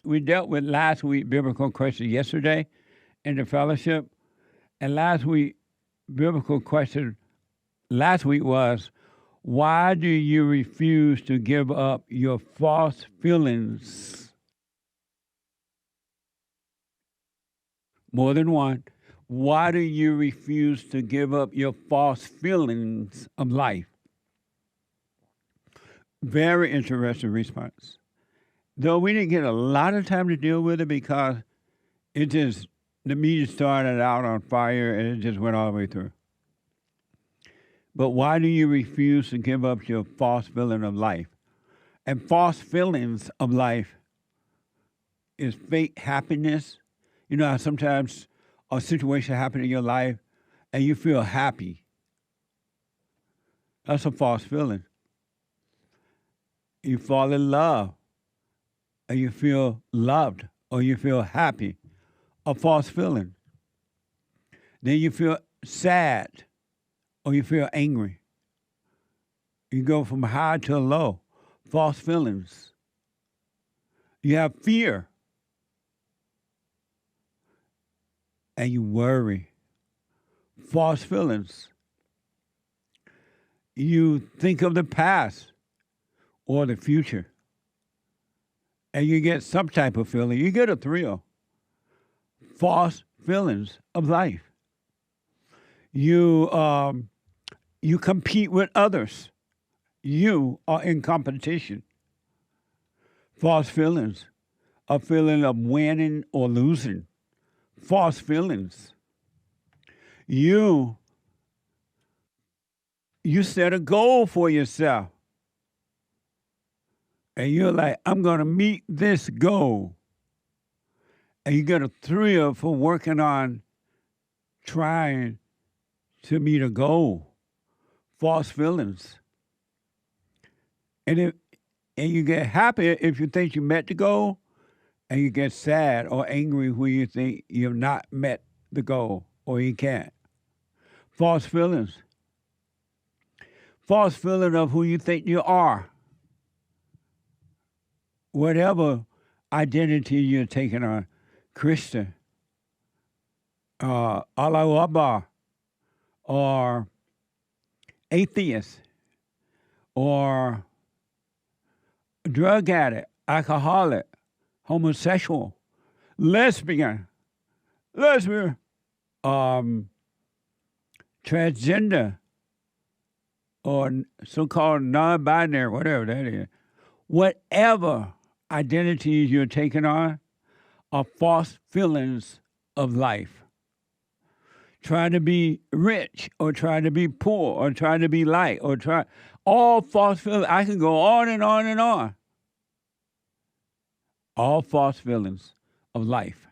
we dealt with last week biblical question yesterday in the fellowship, and biblical question last week was, why do you refuse to give up your false feelings? More than one. Why do you refuse to give up your false feelings of life? Very interesting response. Though we didn't get a lot of time to deal with it because the meeting started out on fire and it just went all the way through. But why do you refuse to give up your false feeling of life? And false feelings of life is fake happiness. You know how sometimes a situation happens in your life and you feel happy. That's a false feeling. You fall in love and you feel loved or you feel happy. A false feeling. Then you feel sad or you feel angry. You go from high to low. False feelings. You have fear. And you worry. False feelings. You think of the past or the future. And you get some type of feeling. You get a thrill. False feelings of life. You compete with others. You are in competition. False feelings. A feeling of winning or losing. False feelings. You set a goal for yourself. And you're like, I'm going to meet this goal. And you get a thrill for working on trying to meet a goal. False feelings. And you get happy if you think you met the goal, and you get sad or angry when you think you've not met the goal or you can't. False feelings. False feeling of who you think you are. Whatever identity you're taking on. Christian, Allah Akbar, or atheist, or drug addict, alcoholic, homosexual, lesbian, transgender, or so-called non-binary, whatever that is. Whatever identities you're taking on are false feelings of life. Trying to be rich, or trying to be poor, or trying to be light, all false feelings. I can go on and on and on. All false feelings of life.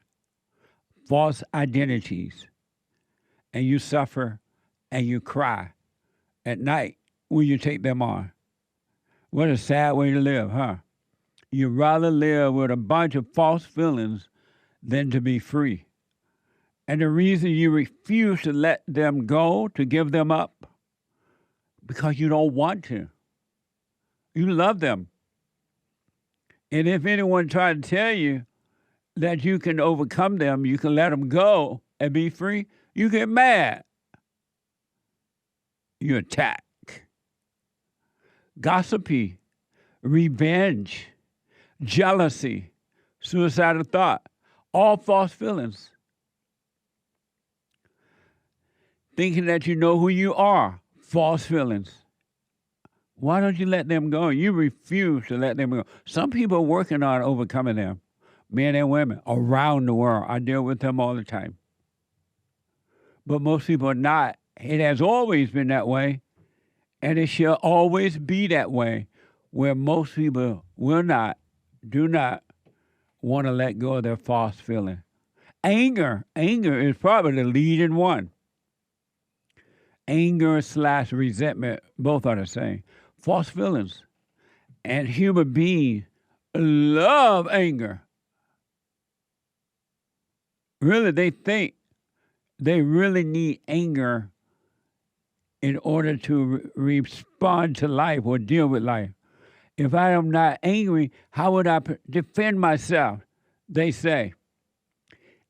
False identities. And you suffer and you cry at night when you take them on. What a sad way to live, huh? You'd rather live with a bunch of false feelings than to be free. And the reason you refuse to let them go, to give them up, because you don't want to. You love them. And if anyone tried to tell you that you can overcome them, you can let them go and be free, you get mad. You attack. Gossipy, revenge, jealousy, suicidal thought, all false feelings. Thinking that you know who you are, false feelings. Why don't you let them go? You refuse to let them go. Some people are working on overcoming them, men and women, around the world. I deal with them all the time. But most people are not. It has always been that way, and it shall always be that way, where most people do not want to let go of their false feeling. Anger is probably the leading one. Anger/resentment, both are the same. False feelings. And human beings love anger. Really, they think they really need anger in order to respond to life or deal with life. If I am not angry, how would I defend myself? They say,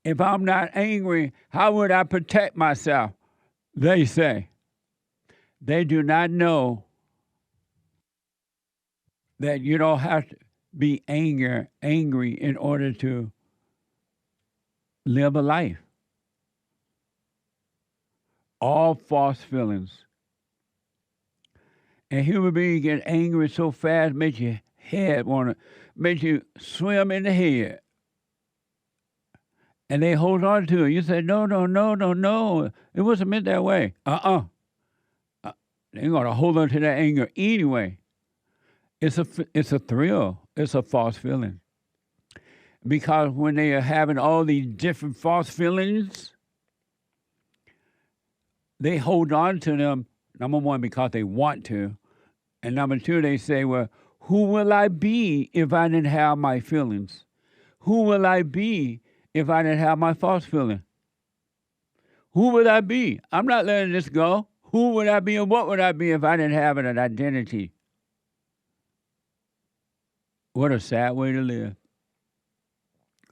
if I'm not angry, how would I protect myself? They say. They do not know that you don't have to be angry in order to live a life. All false feelings. And human beings get angry so fast, makes your head makes you swim in the head. And they hold on to it. You say, no, no, no, no, no. It wasn't meant that way. They're going to hold on to that anger anyway. It's a thrill. It's a false feeling. Because when they are having all these different false feelings, they hold on to them, number one, because they want to. And number two, they say, well, who will I be if I didn't have my feelings? Who will I be if I didn't have my false feeling? Who would I be? I'm not letting this go. Who would I be and what would I be if I didn't have an identity? What a sad way to live.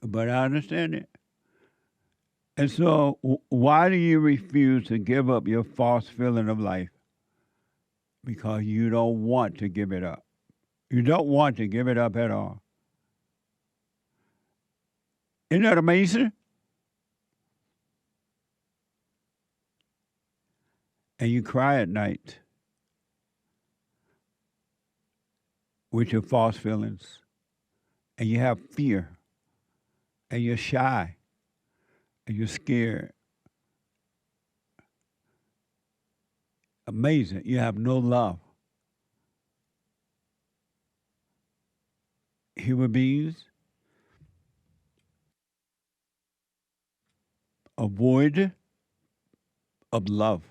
But I understand it. And so why do you refuse to give up your false feeling of life? Because you don't want to give it up. You don't want to give it up at all. Isn't that amazing? And you cry at night with your false feelings. And you have fear. And you're shy. And you're scared. Amazing. You have no love. Human beings are void of love.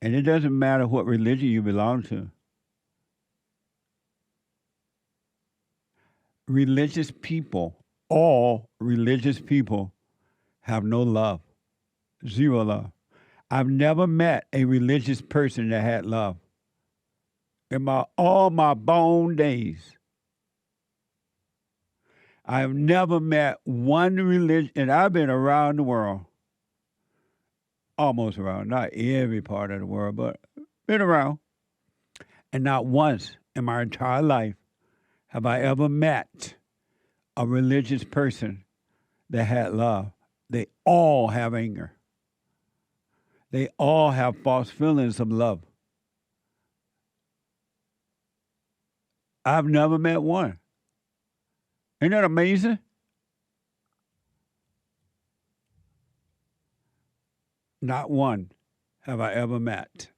And it doesn't matter what religion you belong to. Religious people, all religious people, have no love. Zero love. I've never met a religious person that had love. In all my born days, I have never met one religion, and I've been around the world, almost around, not every part of the world, but been around. And not once in my entire life have I ever met a religious person that had love. They all have anger. They all have false feelings of love. I've never met one. Isn't that amazing? Not one have I ever met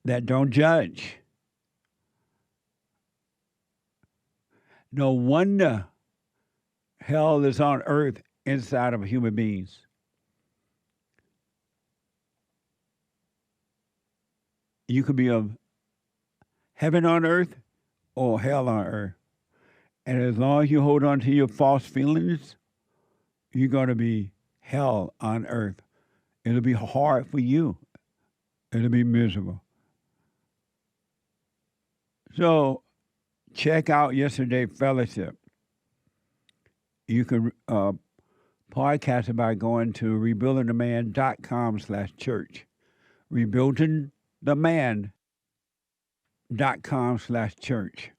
that don't judge. No wonder hell is on earth inside of human beings. You could be of heaven on earth or hell on earth. And as long as you hold on to your false feelings, you're going to be hell on earth. It'll be hard for you. It'll be miserable. So check out Yesterday Fellowship. You can podcast it by going to rebuildingtheman.com/church. rebuildingtheman.com/church.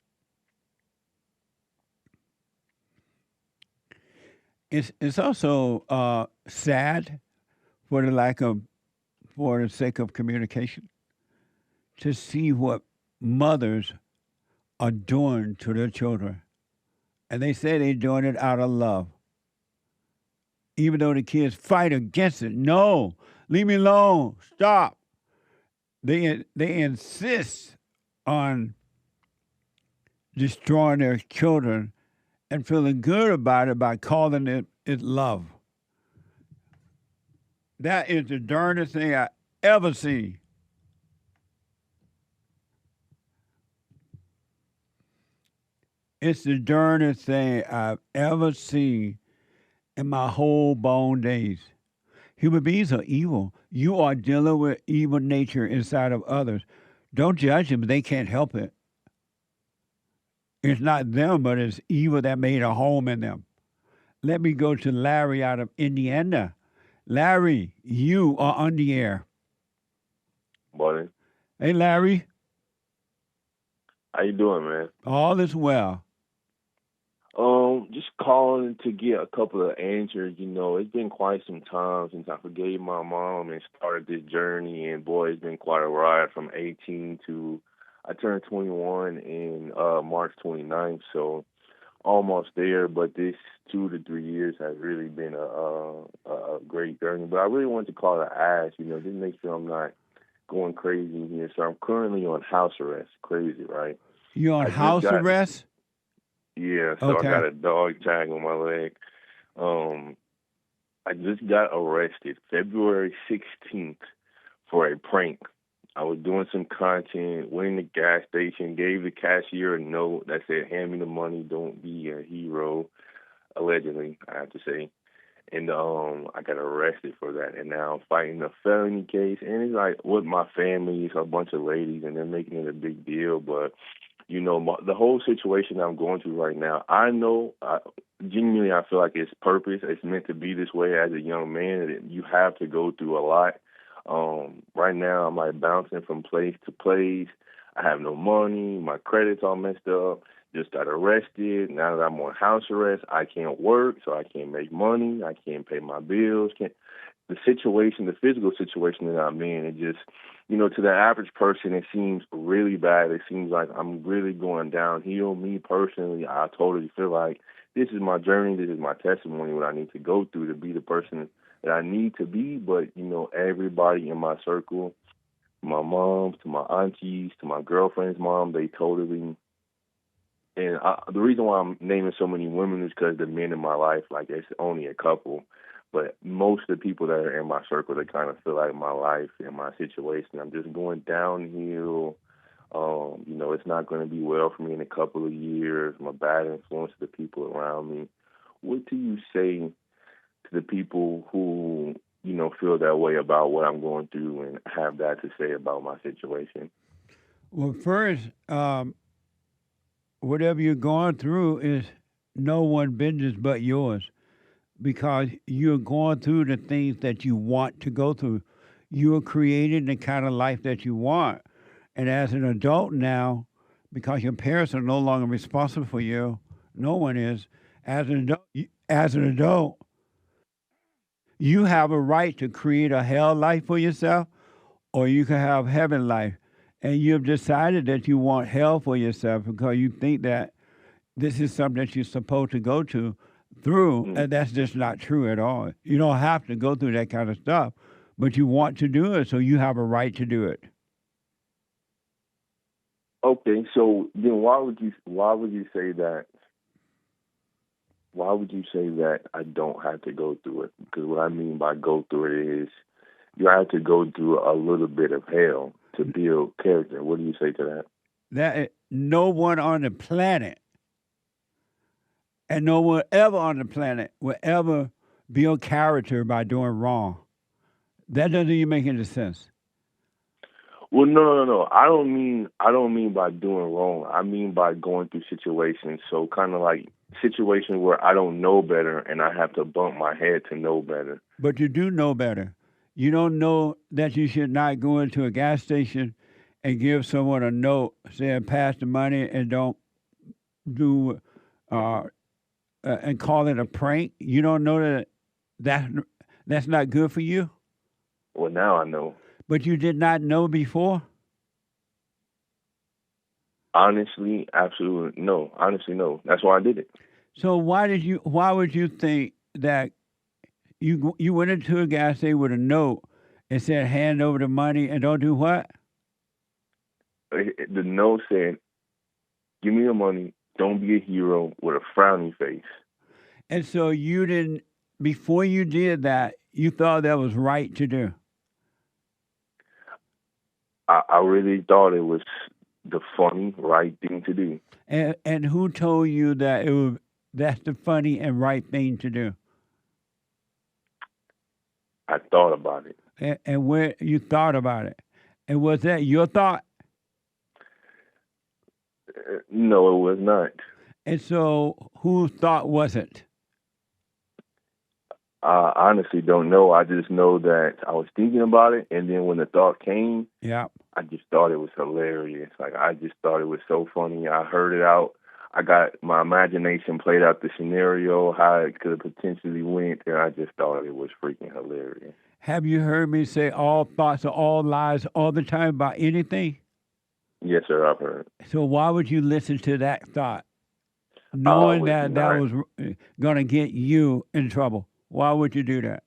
It's also sad for the sake of communication to see what mothers are doing to their children. And they say they're doing it out of love. Even though the kids fight against it. No, leave me alone. Stop. They insist on destroying their children and feeling good about it by calling it love. That is the darndest thing I ever seen. It's the darndest thing I've ever seen in my whole born days. Human beings are evil. You are dealing with evil nature inside of others. Don't judge them. They can't help it. It's not them, but it's evil that made a home in them. Let me go to Larry out of Indiana. Larry, you are on the air. Morning. Hey, Larry, How you doing, man? all is well. Just calling to get a couple of answers. It's been quite some time since I forgave my mom and started this journey, and boy, it's been quite a ride from 18 to I turned 21 in March 29th, so almost there. But this 2 to 3 years has really been a great journey. But I really wanted to call to ask, just make sure I'm not going crazy here. So I'm currently on house arrest. Crazy, right? You on I just house got arrest? Yeah, so I Okay. got a dog tag on my leg. Um, I just got arrested February 16th for a prank. I was doing some content, went in the gas station, gave the cashier a note that said, "Hand me the money, don't be a hero." Allegedly, I have to say. And I got arrested for that. And now I'm fighting a felony case. And it's like with my family, it's a bunch of ladies, and they're making it a big deal. But the whole situation I'm going through right now, I know, genuinely, I feel like it's purpose. It's meant to be this way as a young man. You have to go through a lot. Right now, I'm like bouncing from place to place. I have no money. My credit's all messed up. Just got arrested. Now that I'm on house arrest, I can't work, so I can't make money. I can't pay my bills. Can't The situation, the physical situation that I'm in, it just, to the average person, it seems really bad. It seems like I'm really going downhill. Me personally, I totally feel like this is my journey. This is my testimony, what I need to go through to be the person that I need to be. But, everybody in my circle, my moms, to my aunties, to my girlfriend's mom, they totally the reason why I'm naming so many women is because the men in my life, like it's only a couple, but most of the people that are in my circle, they kind of feel like my life and my situation. I'm just going downhill. It's not going to be well for me in a couple of years. I'm a bad influence to the people around me. What do you say to the people who, feel that way about what I'm going through and have that to say about my situation? Well, first, whatever you're going through is no one business but yours because you're going through the things that you want to go through. You're creating the kind of life that you want. And as an adult now, because your parents are no longer responsible for you, no one is. As an adult, you have a right to create a hell life for yourself, or you can have heaven life. And you've decided that you want hell for yourself because you think that this is something that you're supposed to go to through, Mm. and that's just not true at all. You don't have to go through that kind of stuff, but you want to do it, so you have a right to do it. Okay, so then why would you say that I don't have to go through it? Because what I mean by go through it is you have to go through a little bit of hell to build character. What do you say to that? No one on the planet, and no one ever on the planet will ever build character by doing wrong. That doesn't even make any sense. Well, no. I don't mean by doing wrong. I mean by going through situations. So kind of like situations where I don't know better and I have to bump my head to know better. But you do know better. You don't know that you should not go into a gas station and give someone a note saying pass the money and don't do uh, and call it a prank. You don't know that that's not good for you, Well, now I know. but you did not know before. Honestly, absolutely no. Honestly, no. That's why I did it. So why did you? Why would you think that you went into a gas station with a note and said hand over the money and don't do what? The note said, "Give me the money. Don't be a hero," with a frowny face. And so you didn't. Before you did that, you thought that was right to do. I really thought it was the funny, right thing to do. And who told you that it was that's the funny and right thing to do? I thought about it. And where you thought about it? And was that your thought? No, it was not. And so, whose thought was it? I honestly don't know. I just know that I was thinking about it, and then when the thought came, Yeah. I just thought it was hilarious. Like I just thought it was so funny. I heard it out. I got my imagination played out the scenario, how it could have potentially went, and I just thought it was freaking hilarious. Have you heard me say all thoughts are all lies all the time about anything? Yes, sir, I've heard. So why would you listen to that thought, I knowing was that that not. was going to get you in trouble? Why would you do that?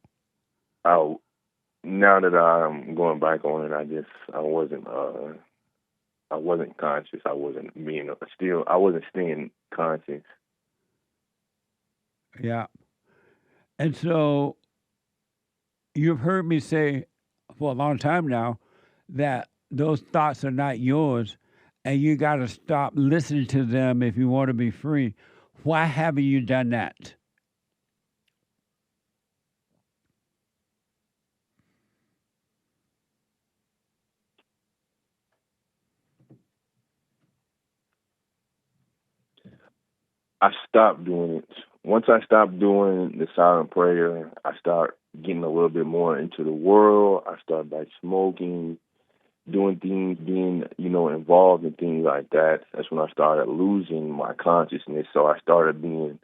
I now that I'm going back on it, I wasn't conscious. I wasn't being still. I wasn't staying conscious. Yeah. And so you've heard me say for a long time now that those thoughts are not yours and you got to stop listening to them if you want to be free. Why haven't you done that? I stopped doing it. Once I stopped doing the silent prayer, I started getting a little bit more into the world. I started like smoking, doing things, being, involved in things like that. That's when I started losing my consciousness. So I started being,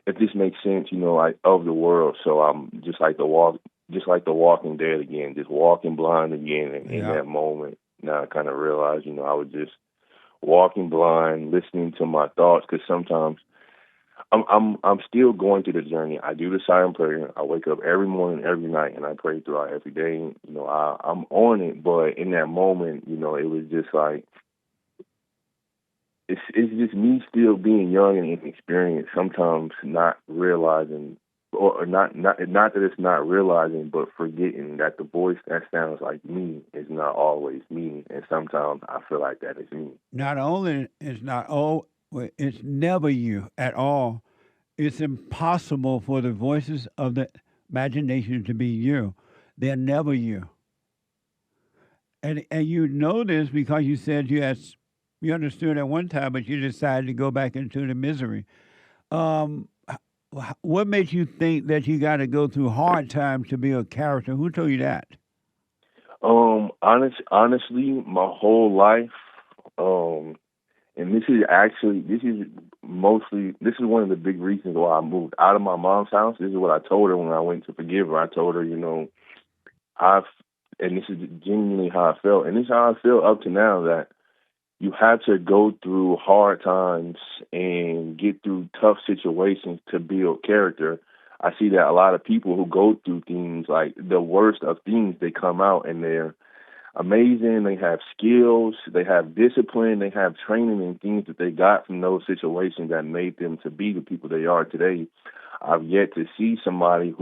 if this makes sense, like of the world. So I'm just like the Walking Dead again, just walking blind again. And in Yeah. that moment, now I kind of realized, I was just walking blind, listening to my thoughts. Because sometimes I'm still going through the journey. I do the silent prayer. I wake up every morning, every night, and I pray throughout every day. I'm on it, but in that moment, it was just like it's just me still being young and inexperienced. Sometimes not realizing, or not that it's not realizing, but forgetting that the voice that sounds like me is not always me, and sometimes I feel like that is me. Not only it's not oh, it's never you at all. It's impossible for the voices of the imagination to be you. They're never you. And you know this because you said you understood at one time, but you decided to go back into the misery. Um, what made you think that you got to go through hard times to be a character? Who told you that? Honestly, my whole life, um, and this is one of the big reasons why I moved out of my mom's house. This is what I told her when I went to forgive her. I told her, I've, and this is genuinely how I felt, and this is how I feel up to now, that you have to go through hard times and get through tough situations to build character. I see that a lot of people who go through things, like the worst of things, they come out and they're amazing. They have skills, they have discipline, they have training and things that they got from those situations that made them to be the people they are today. I've yet to see somebody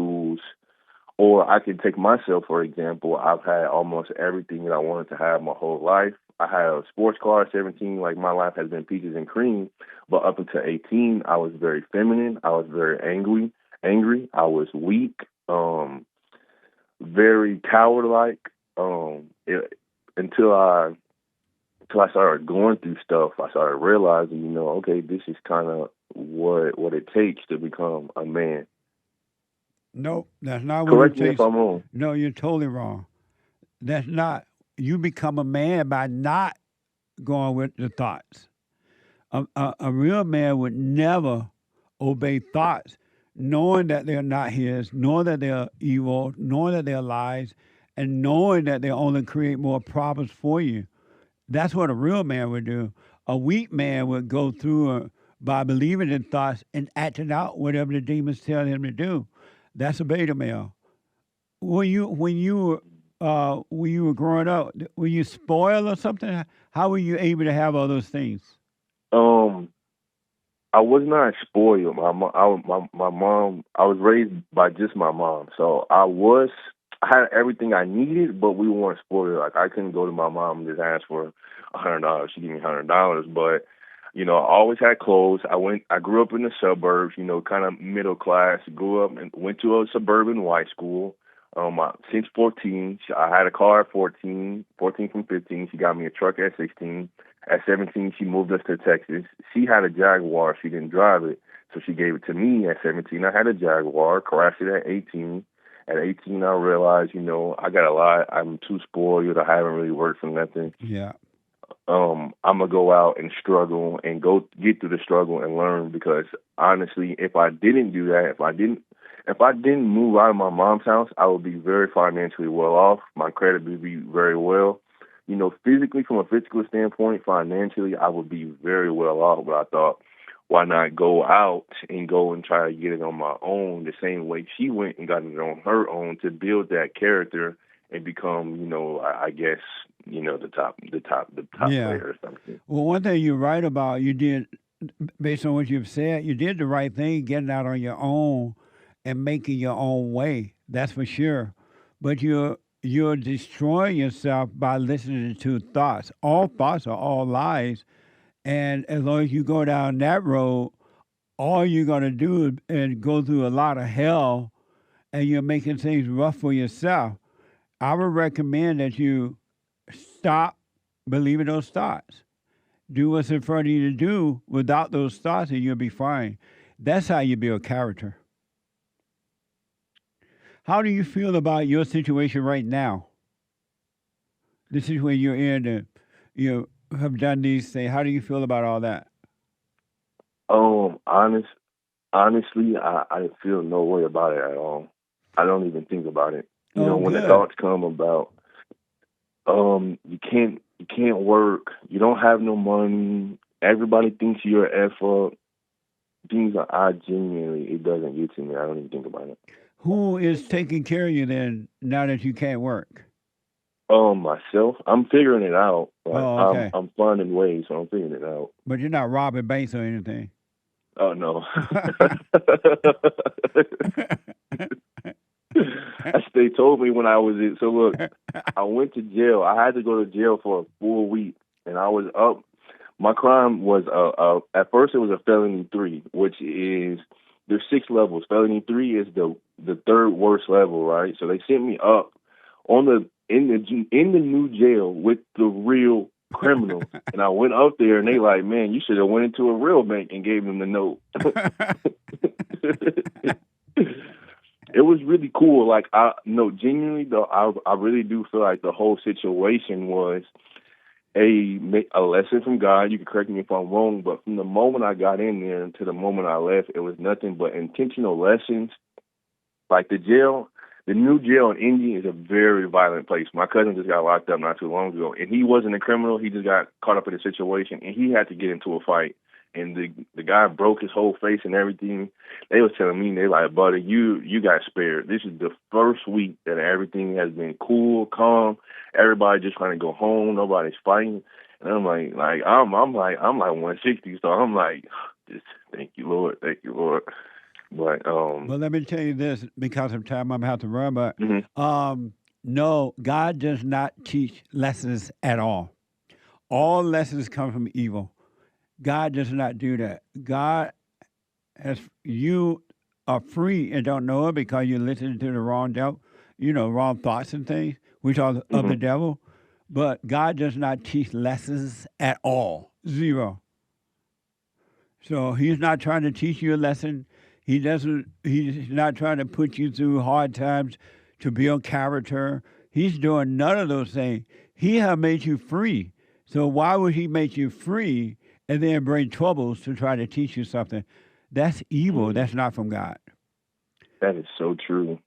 or I can take myself, for example. I've had almost everything that I wanted to have my whole life. I had a sports car at 17, like my life has been peaches and cream. But up until 18, I was very feminine. I was very angry. I was weak, very coward-like. Until I started going through stuff, I started realizing, okay, this is kind of what it takes to become a man. No, that's not what it Correct me if takes. I'm wrong. No, you're totally wrong. That's not. You become a man by not going with the thoughts. A real man would never obey thoughts, knowing that they're not his, knowing that they're evil, knowing that they're lies, and knowing that they only create more problems for you. That's what a real man would do. A weak man would go through by believing in thoughts and acting out whatever the demons tell him to do. That's a beta male. When you were growing up, were you spoiled or something? How were you able to have all those things? Um, I was not spoiled. My mom. I was raised by just my mom, so I had everything I needed, but we weren't spoiled. Like I couldn't go to my mom and just ask for $100. She gave me $100, but I always had clothes. I grew up in the suburbs. Kind of middle class. Grew up and went to a suburban white school. Since 14, I had a car at 14, 14 from 15. She got me a truck at 16. At 17, she moved us to Texas. She had a Jaguar. She didn't drive it, so she gave it to me at 17. I had a Jaguar, crashed it at 18. At 18, I realized, I got a lot. I'm too spoiled. I haven't really worked for nothing. Yeah. I'm gonna go out and struggle and go get through the struggle and learn, because honestly, if I didn't do that, if I didn't move out of my mom's house, I would be very financially well off. My credit would be very well. Physically, from a physical standpoint, financially, I would be very well off. But I thought, why not go out and go and try to get it on my own the same way she went and got it on her own, to build that character and become, I guess, the top Yeah. player or something. Well, one thing you're right about, you did, based on what you've said, you did the right thing getting out on your own and making your own way. That's for sure. But you're destroying yourself by listening to thoughts. All thoughts are all lies. And as long as you go down that road, all you're gonna do is go through a lot of hell, and you're making things rough for yourself. I would recommend that you stop believing those thoughts. Do what's in front of you to do without those thoughts, and you'll be fine. That's how you build character. How do you feel about your situation right now? This is where you're in, and you have done these things. How do you feel about all that? Um, honest, Honestly, I feel no way about it at all. I don't even think about it. Oh, When the good. thoughts come about, you can't work, you don't have no money, everybody thinks you're an F up. Things are, I genuinely, it doesn't get to me. I don't even think about it. Who is taking care of you then now that you can't work? Myself, I'm figuring it out. Like Oh, I'm okay. I'm finding ways, so I'm figuring it out. But you're not robbing banks or anything. Oh no. That's what they told me when I was in. So look, I went to jail. I had to go to jail for a full week, and I was up. My crime was at first it was a felony 3, which is, there's 6 levels. Felony 3 is the third worst level, right? So they sent me up on the in the new jail with the real criminals, and I went up there, and they like, man, you should have went into a real bank and gave them the note. It was really cool. Like, I no, genuinely though, I really do feel like the whole situation was a lesson from God. You can correct me if I'm wrong, but from the moment I got in there to the moment I left, it was nothing but intentional lessons. Like the new jail in Indy is a very violent place. My cousin just got locked up not too long ago, and he wasn't a criminal. He just got caught up in a situation, and he had to get into a fight. And the guy broke his whole face and everything. They was telling me, they like, buddy, you got spared. This is the first week that everything has been cool, calm. Everybody just trying to go home. Nobody's fighting. And I'm like 160, so I'm like, just thank you, Lord. But Well, let me tell you this, because of time I'm going to have to run, but mhm, no, God does not teach lessons at all. All lessons come from evil. God does not do that. God has, you are free and don't know it because you're listening to the wrong devil, wrong thoughts and things, which are of the mhm, devil. But God does not teach lessons at all. Zero. So he's not trying to teach you a lesson. He's not trying to put you through hard times to build character. He's doing none of those things. He has made you free. So why would he make you free and then bring troubles to try to teach you something? That's evil. mhm. That's not from God. That is so true.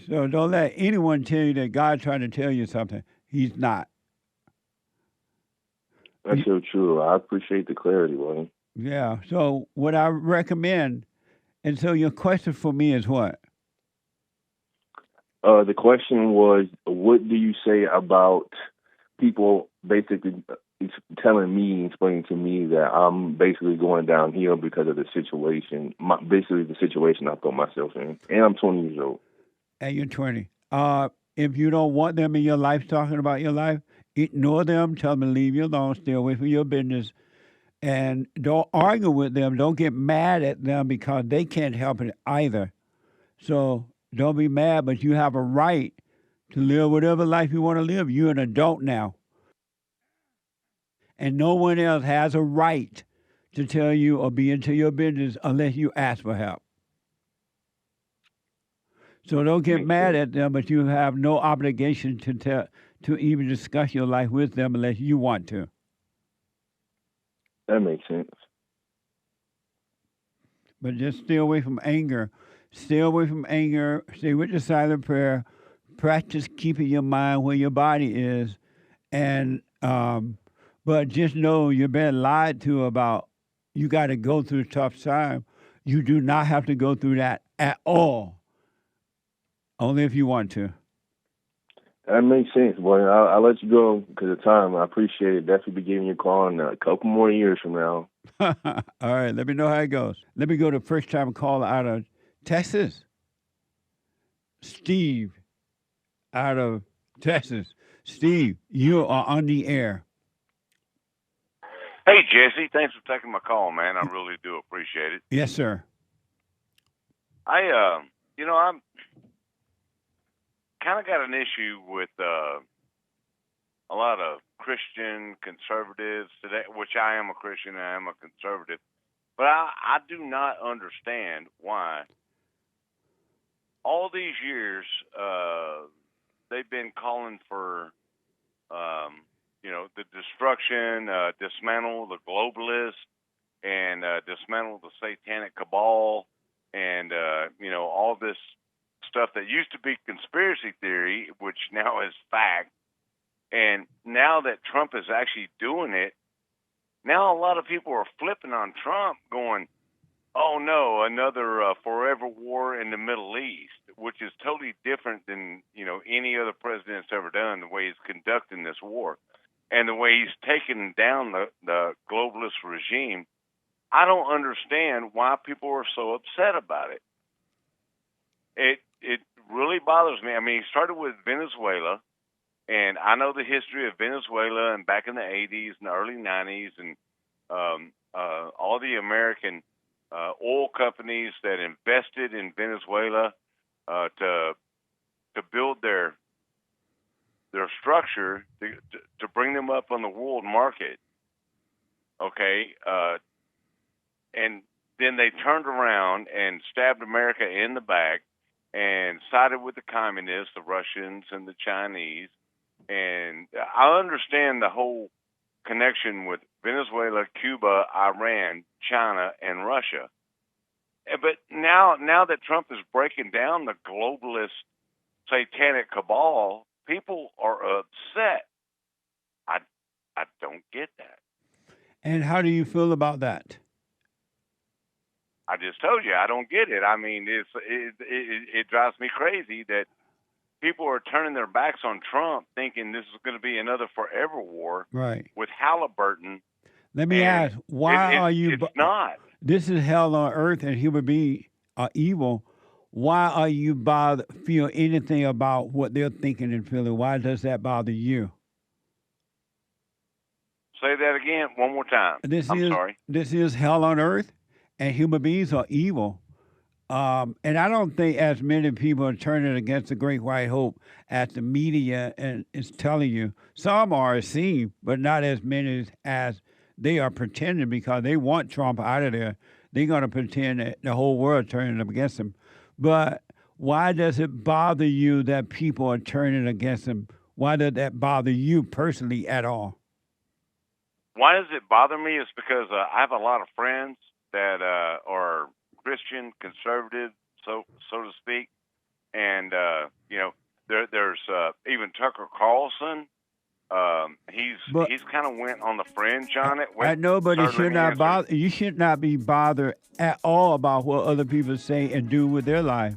So don't let anyone tell you that God's trying to tell you something. He's not. That's so true. I appreciate the clarity, buddy. Yeah. So what I recommend, and so your question for me is what? The question was, what do you say about people basically telling me, explaining to me that I'm basically going downhill because of the situation, basically the situation I put myself in, and I'm 20 years old. And you're 20. If you don't want them in your life talking about your life, ignore them, tell them to leave you alone, stay away from your business, and don't argue with them. Don't get mad at them because they can't help it either. So don't be mad, but you have a right to live whatever life you want to live. You're an adult now. And no one else has a right to tell you or be into your business unless you ask for help. So don't get Makes mad sense. at them, but you have no obligation to even discuss your life with them unless you want to. That makes sense. But just stay away from anger. Stay away from anger. Stay with the silent prayer. Practice keeping your mind where your body is, and but just know you're being lied to about. You got to go through a tough time. You do not have to go through that at all. Only if you want to. That makes sense, boy. I'll let you go because of time. I appreciate it. Definitely be giving you a call in a couple more years from now. All right, let me know how it goes. Let me go to first time caller out of Texas. Steve out of Texas. Steve, you are on the air. Hey, Jesse, thanks for taking my call, man. I really do appreciate it. Yes, sir. I'm kind of got an issue with a lot of Christian conservatives today, which I am a Christian and I am a conservative, but I do not understand why all these years they've been calling for the destruction, dismantle the globalists, and dismantle the satanic cabal, and all this stuff that used to be conspiracy theory, which now is fact. And now that Trump is actually doing it, now a lot of people are flipping on Trump, going, "Oh no, another forever war in the Middle East," which is totally different than any other president's ever done. The way he's conducting this war, and the way he's taking down the globalist regime, I don't understand why people are so upset about it. It really bothers me. I mean, he started with Venezuela, and I know the history of Venezuela, and back in the 80s and the early 90s, and all the American oil companies that invested in Venezuela to build their structure to bring them up on the world market. Okay, and then they turned around and stabbed America in the back and sided with the communists, the Russians and the Chinese. And I understand the whole connection with Venezuela, Cuba, Iran, China, and Russia. But now that Trump is breaking down the globalist satanic cabal, people are upset. I don't get that. And how do you feel about that? I just told you I don't get it. I mean, it drives me crazy that people are turning their backs on Trump, thinking this is going to be another forever war, right, with Halliburton. Let me ask, why are you? It's not. This is hell on earth, and human beings are evil. Why are you feel anything about what they're thinking and feeling? Why does that bother you? Say that again one more time. I'm sorry. This is hell on earth, and human beings are evil. And I don't think as many people are turning against the Great White Hope as the media is telling you. Some are seen, but not as many as they are pretending, because they want Trump out of there. They're going to pretend that the whole world turning up against him. But why does it bother you that people are turning against him? Why does that bother you personally at all? Why does it bother me? Is because I have a lot of friends that are Christian, conservative, so to speak, and there's even Tucker Carlson. He's kind of went on the fringe on it. I know, but it should not bother. You should not be bothered at all about what other people say and do with their life.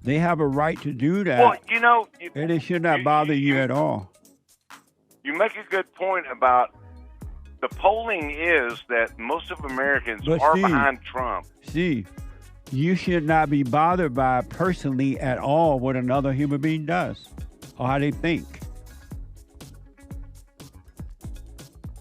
They have a right to do that. Well, and it should not bother you at all. You make a good point about the polling is that most of Americans are behind Trump. Steve, you should not be bothered by personally at all what another human being does or how they think.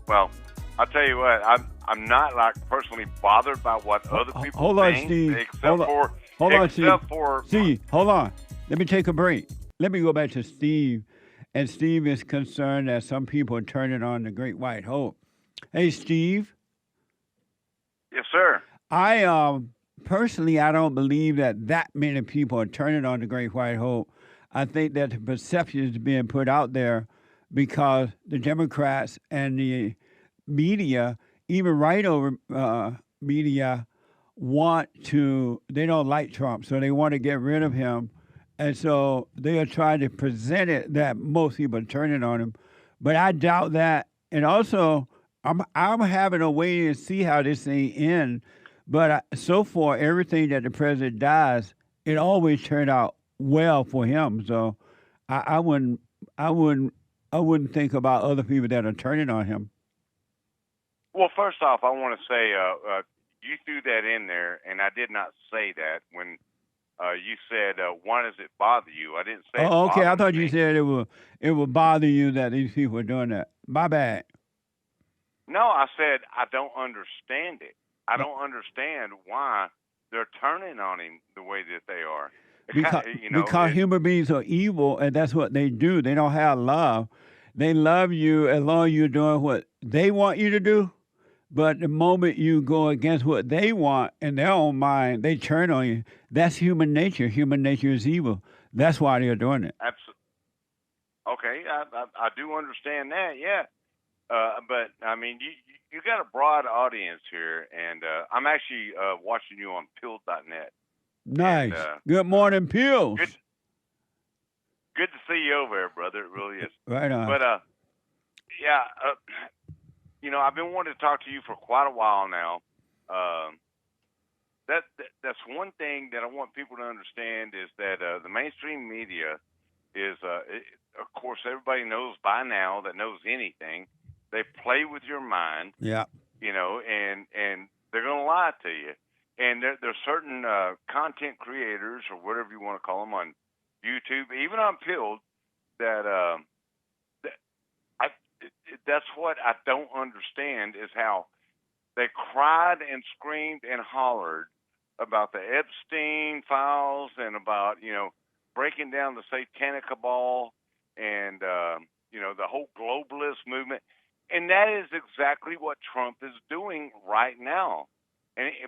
Well, I'll tell you what, I'm not like personally bothered by what other people hold on, think, Steve. Except for Steve, hold on. Let me take a break. Let me go back to Steve. And Steve is concerned that some people are turning on the Great White Hope. Hey, Steve. Yes, sir. I personally, I don't believe that many people are turning on the Great White Hope. I think that the perception is being put out there because the Democrats and the media, even right over media, they don't like Trump, so they want to get rid of him. And so they are trying to present it that most people are turning on him. But I doubt that. And also, I'm having a way to see how this thing ends. But so far, everything that the president does, it always turned out well for him. So I wouldn't, I wouldn't, I wouldn't think about other people that are turning on him. Well, first off, I want to say you threw that in there, and I did not say that when you said, "Why does it bother you?" I didn't say it Oh, okay. I bothers thought you me. said it would bother you that these people are doing that. My bad. No, I said I don't understand it. I don't understand why they're turning on him the way that they are. Because you know, because human beings are evil, and that's what they do. They don't have love. They love you as long as you're doing what they want you to do. But the moment you go against what they want in their own mind, they turn on you. That's human nature. Human nature is evil. That's why they're doing it. okay, I do understand that, yeah. But I mean, you got a broad audience here, and I'm actually watching you on Pilled.net. Nice. And Good morning, Pills. good to see you over there, brother. It really is. Right on. But yeah, I've been wanting to talk to you for quite a while now. That's one thing that I want people to understand is that the mainstream media is, of course, everybody knows by now that knows anything. They play with your mind, Yeah. and they're going to lie to you. And there's certain content creators or whatever you want to call them on YouTube, even on Pilled, that that's what I don't understand is how they cried and screamed and hollered about the Epstein files and about breaking down the satanic cabal and the whole globalist movement, and that is exactly what Trump is doing right now.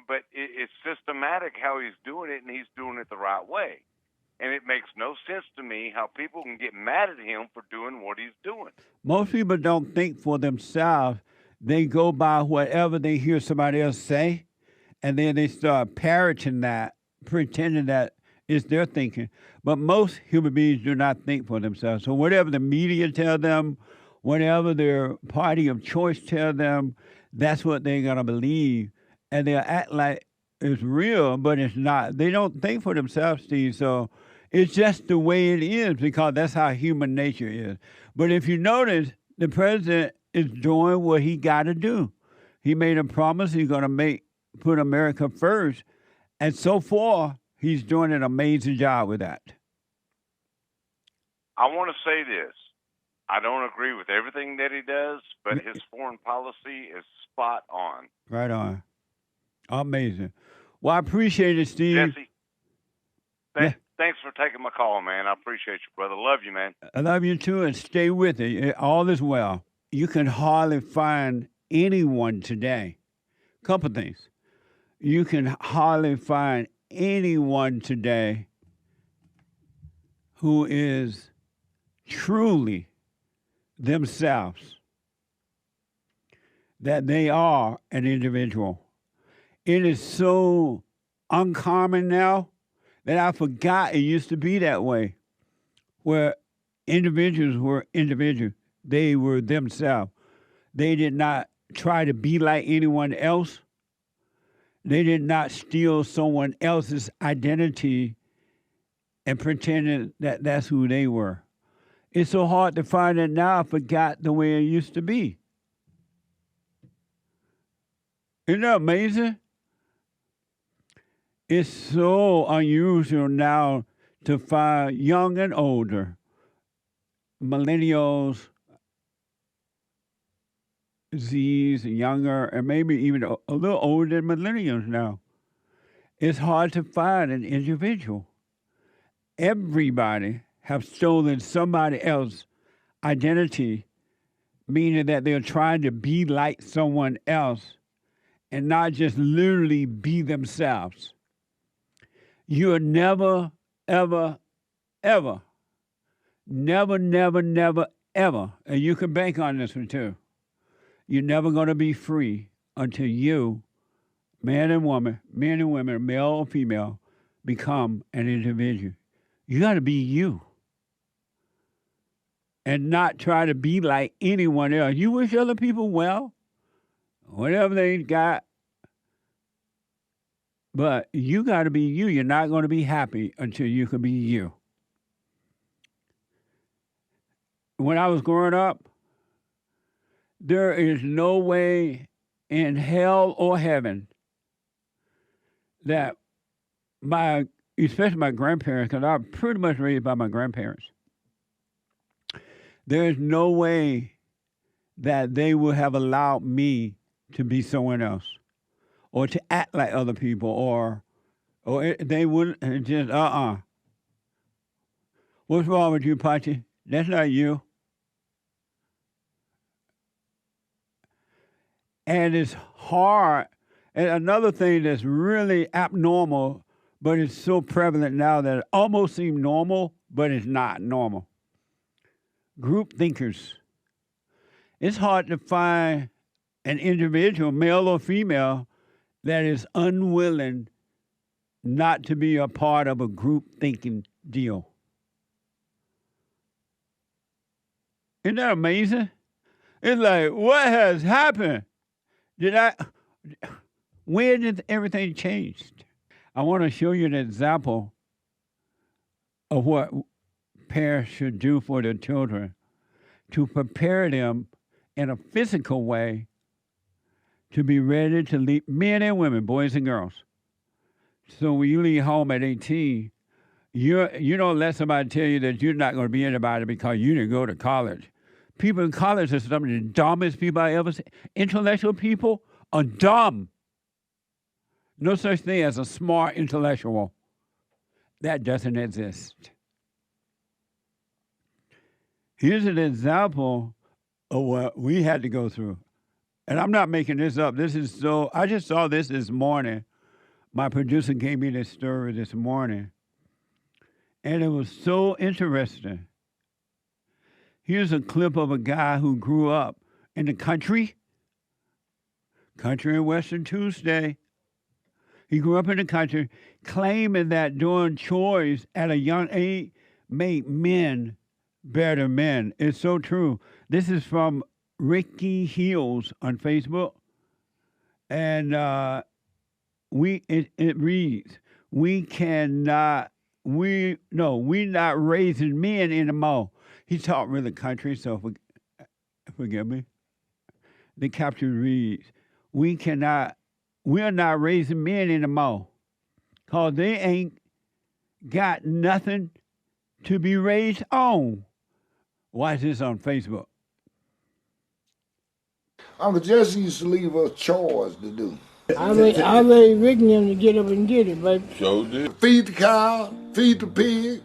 But it's systematic how he's doing it, and he's doing it the right way. And it makes no sense to me how people can get mad at him for doing what he's doing. Most people don't think for themselves. They go by whatever they hear somebody else say, and then they start parroting that, pretending that it's their thinking. But most human beings do not think for themselves. So whatever the media tell them, whatever their party of choice tell them, that's what they're going to believe. And they'll act like it's real, but it's not. They don't think for themselves, Steve. So it's just the way it is because that's how human nature is. But if you notice, the president is doing what he got to do. He made a promise he's going to put America first. And so far, he's doing an amazing job with that. I want to say this. I don't agree with everything that he does, but his foreign policy is spot on. Right on. Amazing. Well, I appreciate it, Steve. Jesse, thanks for taking my call, man. I appreciate you, brother. Love you, man. I love you too, and stay with it. All is well. You can hardly find anyone today. Couple things. You can hardly find anyone today who is truly themselves, that they are an individual. It is so uncommon now that I forgot it used to be that way, where individuals were individuals. They were themselves. They did not try to be like anyone else. They did not steal someone else's identity and pretend that that's who they were. It's so hard to find it now. I forgot the way it used to be. Isn't that amazing? It's so unusual now to find young and older, millennials, Z's, and younger, and maybe even a little older than millennials now. It's hard to find an individual. Everybody have stolen somebody else's identity meaning that they're trying to be like someone else and not just literally be themselves. You're never, ever, ever, never, never, never, ever, and you can bank on this one too. You're never going to be free until you, man and woman, male or female, become an individual. You got to be you and not try to be like anyone else. You wish other people well, whatever they got, but you got to be you. You're not going to be happy until you can be you. When I was growing up, there is no way in hell or heaven that especially my grandparents, because I was pretty much raised by my grandparents, there is no way that they would have allowed me to be someone else or to act like other people or they wouldn't just, What's wrong with you, Pachi? That's not you. And it's hard. And another thing that's really abnormal, but it's so prevalent now that it almost seems normal, but it's not normal. Group thinkers. It's hard to find an individual, male or female, that is unwilling not to be a part of a group thinking deal. Isn't that amazing? It's like, what has happened? When did everything change? I want to show you an example of what parents should do for their children to prepare them in a physical way to be ready to leave, men and women, boys and girls. So when you leave home at 18, you don't let somebody tell you that you're not going to be anybody because you didn't go to college. People in college are some of the dumbest people I ever seen. Intellectual people are dumb. No such thing as a smart intellectual. That doesn't exist. Here's an example of what we had to go through. And I'm not making this up. I just saw this morning. My producer gave me this story this morning. And it was so interesting. Here's a clip of a guy who grew up in the country in Western Tuesday. He grew up in the country, claiming that doing chores at a young age made men better men. It's so true. This is from Ricky Hills on Facebook. And it reads, we not raising men anymore. He talked really country, so forgive me. The caption reads, we are not raising men anymore because they ain't got nothing to be raised on. Watch this on Facebook. Uncle Jesse used to leave us chores to do. I raised Rick and them to get up and get it, baby. Sure did. Feed the cow, feed the pig,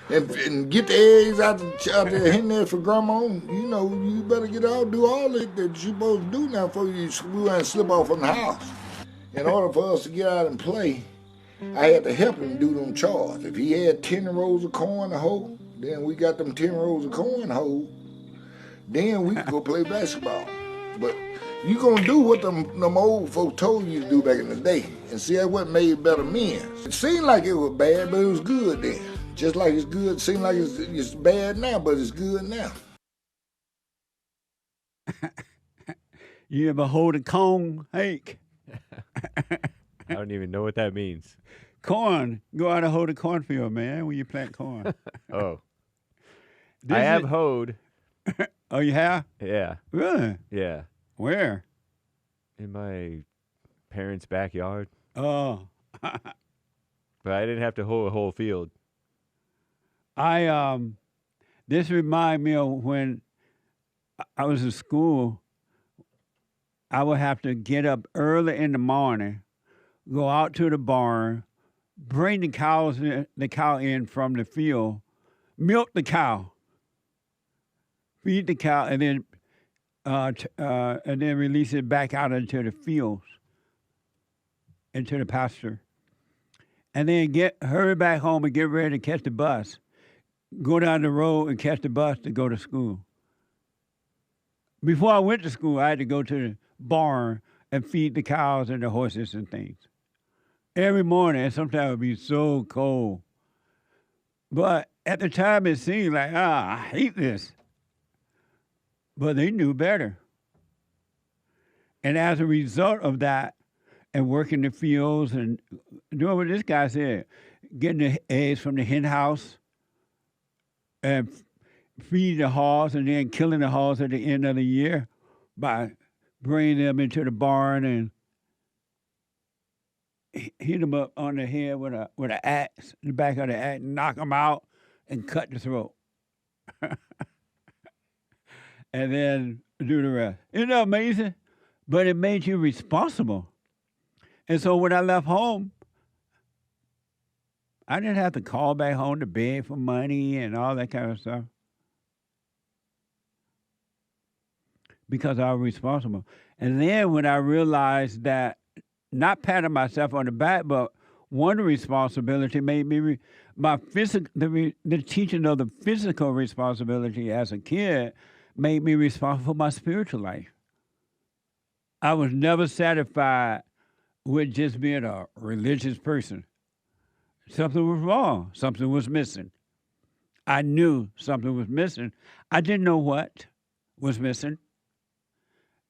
and get the eggs out the hen there for grandma. You know, you better get out, do all that you're supposed to do now before we went and slip off from the house. In order for us to get out and play, I had to help him do them chores. If he had 10 rows of corn to hoe, then we got them 10 rows of corn hoed. Then we could go play basketball. But you gonna do what them old folks told you to do back in the day, and see that's what made better men. It seemed like it was bad, but it was good then. Just like it's good, seemed like it's bad now, but it's good now. You ever hold a cone, Hank? I don't even know what that means. Corn. Go out and hold a cornfield, man, when you plant corn. Oh. I have hoed. Oh, you have? Yeah. Really? Yeah. Where? In my parents' backyard. Oh. But I didn't have to hoe a whole field. This reminds me of when I was in school. I would have to get up early in the morning, go out to the barn, bring the cow in from the field, milk the cow, feed the cow, and then and then release it back out into the fields, into the pasture, and then hurry back home and get ready to catch the bus. Go down the road and catch the bus to go to school. Before I went to school, I had to go to the barn and feed the cows and the horses and things every morning. And sometimes it would be so cold. But at the time, it seemed like, I hate this. But they knew better. And as a result of that, and working the fields and doing what this guy said, getting the eggs from the hen house and feeding the hogs and then killing the hogs at the end of the year by bringing them into the barn and hit them up on the head with an axe, the back of the axe, knock them out and cut the throat. And then do the rest. Isn't that amazing? But it made you responsible. And so when I left home, I didn't have to call back home to beg for money and all that kind of stuff. Because I was responsible. And then when I realized that, not patting myself on the back, but one responsibility made me, the teaching of the physical responsibility as a kid made me responsible for my spiritual life. I was never satisfied with just being a religious person. Something was wrong. Something was missing. I knew something was missing. I didn't know what was missing.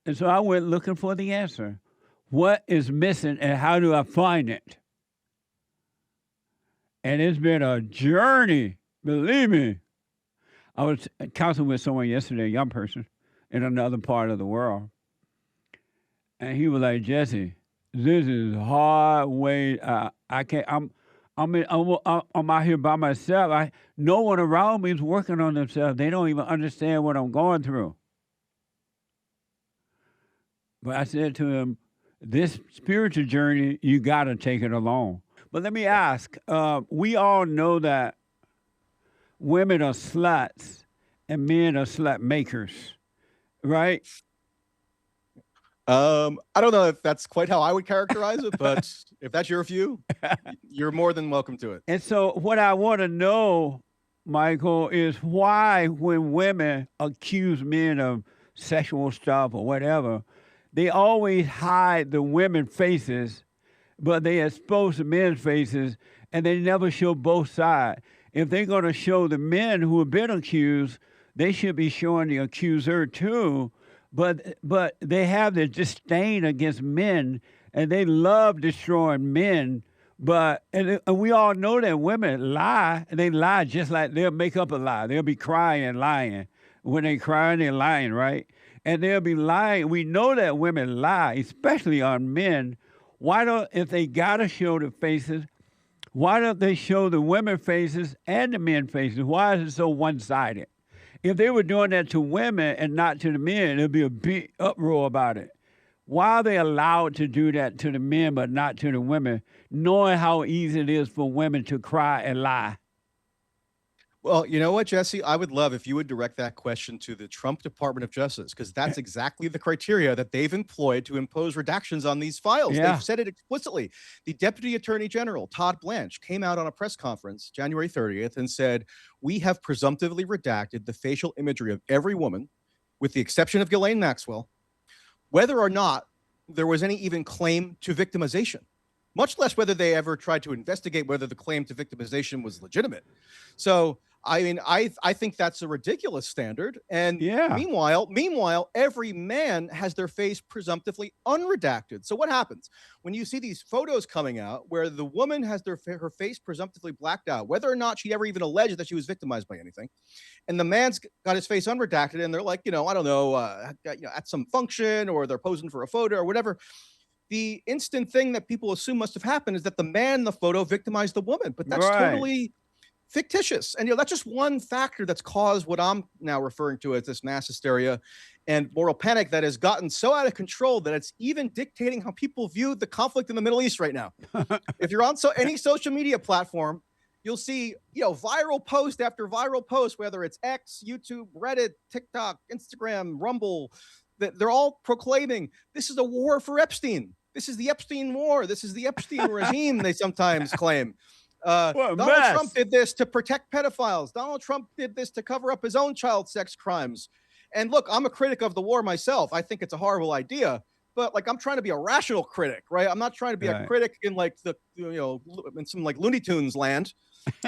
And so I went looking for the answer. What is missing and how do I find it? And it's been a journey, believe me. I was counseling with someone yesterday, a young person, in another part of the world. And he was like, Jesse, this is a hard way. I can't. I'm out here by myself. No one around me is working on themselves. They don't even understand what I'm going through. But I said to him, this spiritual journey, you got to take it alone. But let me ask, we all know that women are sluts and men are slut makers, right? I don't know if that's quite how I would characterize it, but if that's your view, you're more than welcome to it. And so what I want to know, Michael, is why when women accuse men of sexual stuff or whatever, they always hide the women's faces, but they expose the men's faces, and they never show both sides. If they're going to show the men who have been accused, they should be showing the accuser too. But they have this disdain against men, and they love destroying men. And we all know that women lie, and they lie just like they'll make up a lie. They'll be crying and lying. When they cry, they're lying, right? And they'll be lying. We know that women lie, especially on men. If they gotta show the faces, why don't they show the women faces and the men faces? Why is it so one-sided? If they were doing that to women and not to the men, there'd be a big uproar about it. Why are they allowed to do that to the men but not to the women, knowing how easy it is for women to cry and lie? Well, you know what, Jesse? I would love if you would direct that question to the Trump Department of Justice, because that's exactly the criteria that they've employed to impose redactions on these files. Yeah. They've said it explicitly. The Deputy Attorney General, Todd Blanche, came out on a press conference January 30th and said, we have presumptively redacted the facial imagery of every woman, with the exception of Ghislaine Maxwell, whether or not there was any even claim to victimization, much less whether they ever tried to investigate whether the claim to victimization was legitimate. So, I mean, I think that's a ridiculous standard. And meanwhile, every man has their face presumptively unredacted. So what happens when you see these photos coming out where the woman has her face presumptively blacked out, whether or not she ever even alleged that she was victimized by anything, and the man's got his face unredacted, and they're like, I don't know, at some function, or they're posing for a photo or whatever. The instant thing that people assume must have happened is that the man in the photo victimized the woman, but that's totally fictitious. And that's just one factor that's caused what I'm now referring to as this mass hysteria and moral panic that has gotten so out of control that it's even dictating how people view the conflict in the Middle East right now. If you're on any social media platform, you'll see, viral post after viral post, whether it's X, YouTube, Reddit, TikTok, Instagram, Rumble, they're all proclaiming this is a war for Epstein. This is the Epstein war. This is the Epstein regime, they sometimes claim. Donald Trump did this to protect pedophiles. Donald Trump did this to cover up his own child sex crimes. And look, I'm a critic of the war myself. I think it's a horrible idea. But like, I'm trying to be a rational critic, right? I'm not trying to be a critic in like in some like Looney Tunes land,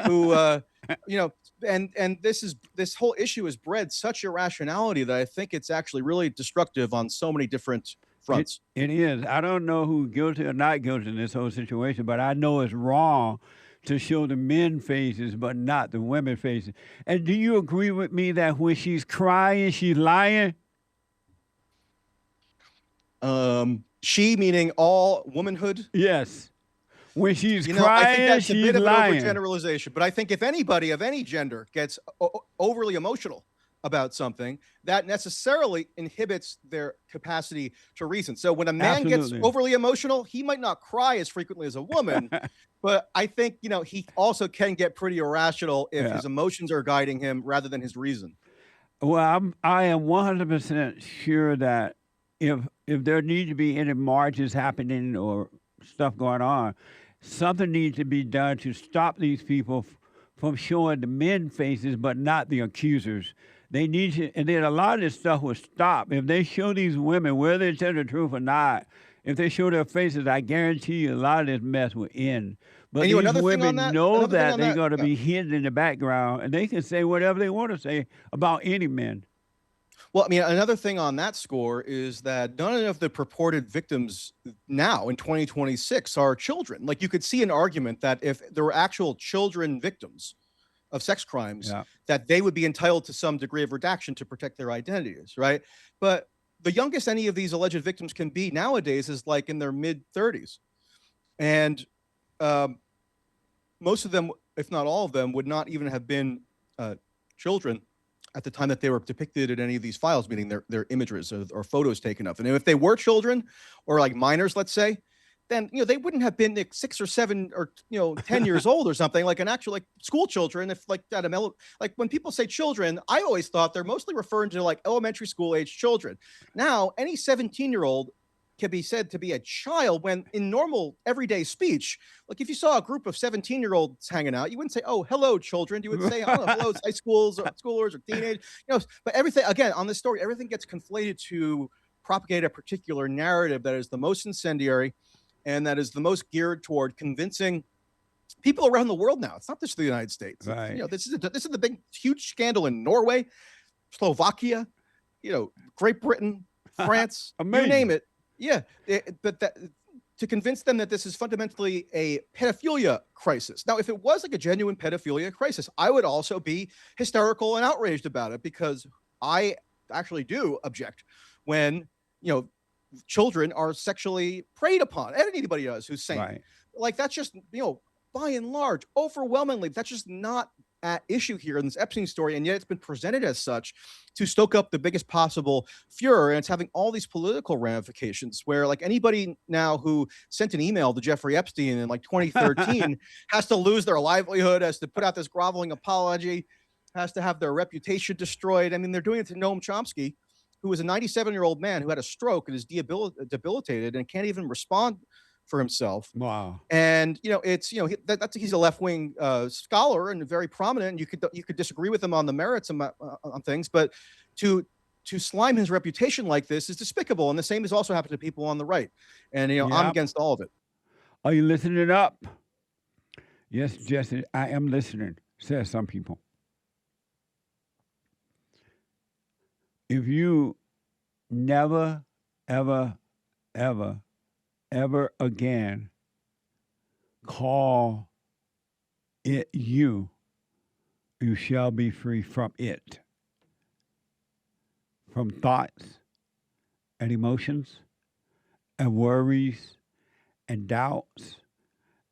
who and this whole issue has bred such irrationality that I think it's actually really destructive on so many different fronts. It is. I don't know who's guilty or not guilty in this whole situation, but I know it's wrong to show the men faces but not the women faces. And do you agree with me that when she's crying, she's lying? She meaning all womanhood? Yes. When she's crying, I think that's she's a bit of an lying. overgeneralization. But I think if anybody of any gender gets overly emotional about something, that necessarily inhibits their capacity to reason. So when a man gets overly emotional, he might not cry as frequently as a woman, but I think, he also can get pretty irrational if his emotions are guiding him rather than his reason. Well, I am 100% sure that if there need to be any marches happening or stuff going on, something needs to be done to stop these people from showing the men faces, but not the accusers. They need to, and then a lot of this stuff will stop. If they show these women, whether they tell the truth or not, if they show their faces, I guarantee you a lot of this mess will end. But these women know that they're going to be hidden in the background, and they can say whatever they want to say about any men. Well, I mean, another thing on that score is that none of the purported victims now in 2026 are children. Like, you could see an argument that if there were actual children victims of sex crimes, that they would be entitled to some degree of redaction to protect their identities, right? But the youngest any of these alleged victims can be nowadays is like in their mid-30s. And most of them, if not all of them, would not even have been children at the time that they were depicted in any of these files, meaning their images or photos taken of. And if they were children or like minors, let's say, then they wouldn't have been like 6 or 7 or 10 years old or something, like an actual like school children. If like that, like when people say children, I always thought they're mostly referring to like elementary school age children. Now, any 17-year-old can be said to be a child when in normal everyday speech, like if you saw a group of 17-year-olds hanging out, you wouldn't say, "Oh, hello, children." You would say, "Oh, hello, high schools or schoolers or teenagers." But everything, again, on this story, everything gets conflated to propagate a particular narrative that is the most incendiary and that is the most geared toward convincing people around the world now. It's not just the United States. Right. This is the big, huge scandal in Norway, Slovakia, Great Britain, France, you name it. Yeah, but to convince them that this is fundamentally a pedophilia crisis. Now, if it was like a genuine pedophilia crisis, I would also be hysterical and outraged about it, because I actually do object when, children are sexually preyed upon. And anybody does who's sane. Right. Like, that's just, by and large, overwhelmingly, that's just not at issue here in this Epstein story, and yet it's been presented as such to stoke up the biggest possible furor, and it's having all these political ramifications where like anybody now who sent an email to Jeffrey Epstein in like 2013 has to lose their livelihood, has to put out this groveling apology, has to have their reputation destroyed. I mean, they're doing it to Noam Chomsky, who is a 97-year-old man who had a stroke and is debilitated and can't even respond for himself. Wow. And it's he's a left-wing scholar and very prominent. You could disagree with him on the merits on things, but to slime his reputation like this is despicable. And the same has also happened to people on the right. And I'm against all of it. Are you listening up? Yes, Jesse, I am listening, says some people. If you never, ever, ever, ever again call it you shall be free from it, from thoughts and emotions and worries and doubts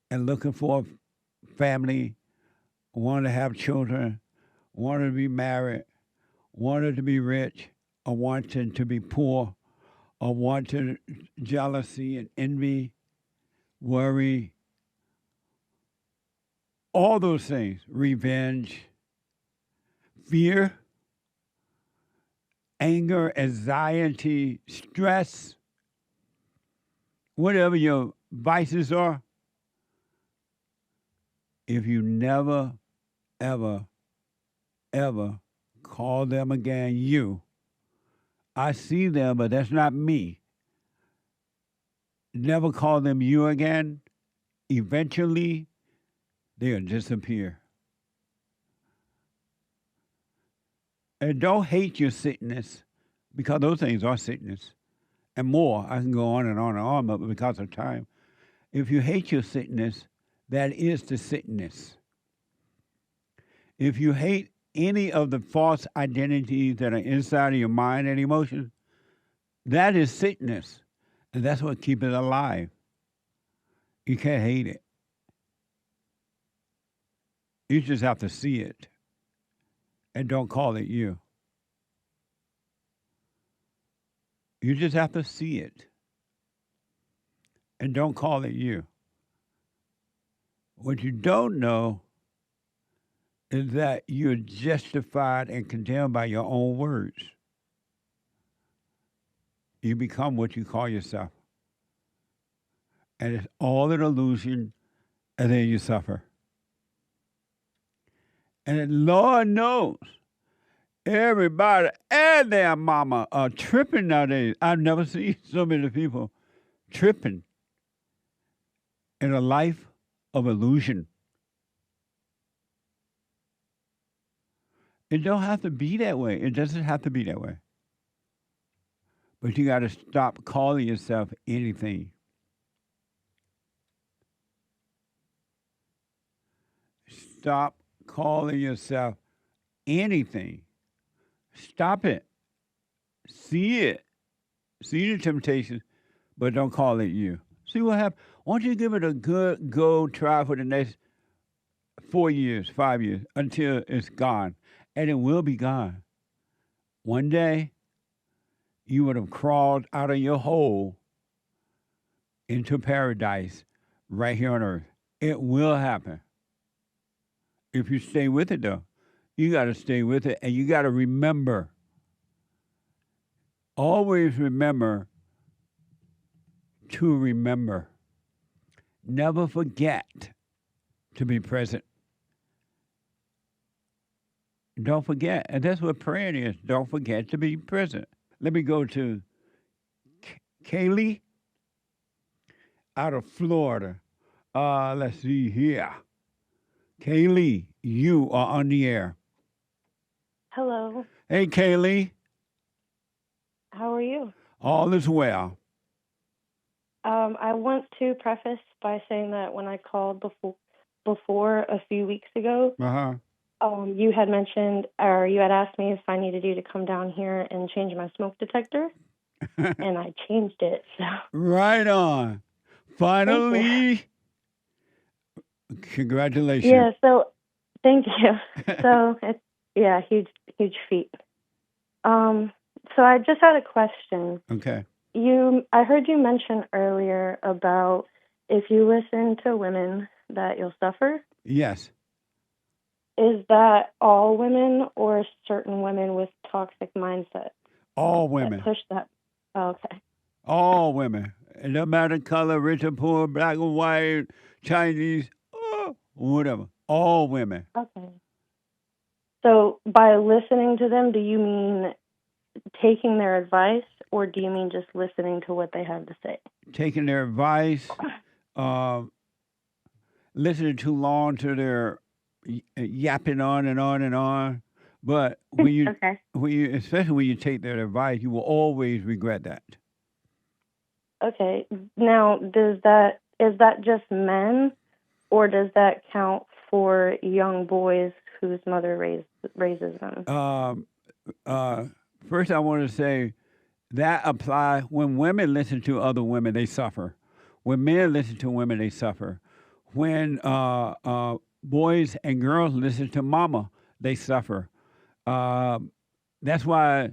and looking for a family, wanting to have children, wanting to be married, wanting to be rich, or wanting to be poor, or wanting jealousy and envy, worry, all those things, revenge, fear, anger, anxiety, stress, whatever your vices are, if you never, ever, ever call them again, I see them, but that's not me. Never call them you again, eventually they'll disappear. And don't hate your sickness, because those things are sickness. And more, I can go on and on and on, but because of time, if you hate your sickness, that is the sickness. If you hate any of the false identities that are inside of your mind and emotions, that is sickness. And that's what keeps it alive. You can't hate it. You just have to see it. And don't call it you. You just have to see it. And don't call it you. What you don't know is that you're justified and condemned by your own words. You become what you call yourself. And it's all an illusion, and then you suffer. And Lord knows, everybody and their mama are tripping nowadays. I've never seen so many people tripping in a life of illusion. It don't have to be that way. It doesn't have to be that way. But you got to stop calling yourself anything. Stop calling yourself anything. Stop it. See it. See the temptation, but don't call it you. See what happens. Why don't you give it a good go try for the next 4 years, 5 years, until it's gone. And it will be gone. One day, you would have crawled out of your hole into paradise right here on earth. It will happen. If you stay with it, though, you got to stay with it, and you got to remember. Always remember to remember. Never forget to be present. Don't forget. And that's what praying is. Don't forget to be present. Let me go to KAYLEY out of Florida. Let's see here. KAYLEY, you are on the air. Hello. Hey, KAYLEY. How are you? All is well. I want to preface by saying that when I called before a few weeks ago, you had mentioned, or you had asked me if I needed you to come down here and change my smoke detector, and I changed it. So. Right on. Finally. Congratulations. Yeah, so thank you. So it's huge feat. So I just had a question. Okay. I heard you mention earlier about if you listen to women that you'll suffer. Yes. Is that all women or certain women with toxic mindset? All women. That push that. Oh, okay. All women. It doesn't matter color, rich or poor, black or white, Chinese, whatever. All women. Okay. So by listening to them, do you mean taking their advice, or do you mean just listening to what they have to say? Taking their advice, listening too long to their yapping on and on and on. But when you, okay. Especially when you take their advice, you will always regret that. Okay. Now, is that just men, or does that count for young boys whose mother raises them? First, I want to say that applies when women listen to other women, they suffer. When men listen to women, they suffer. When boys and girls listen to mama, they suffer. That's why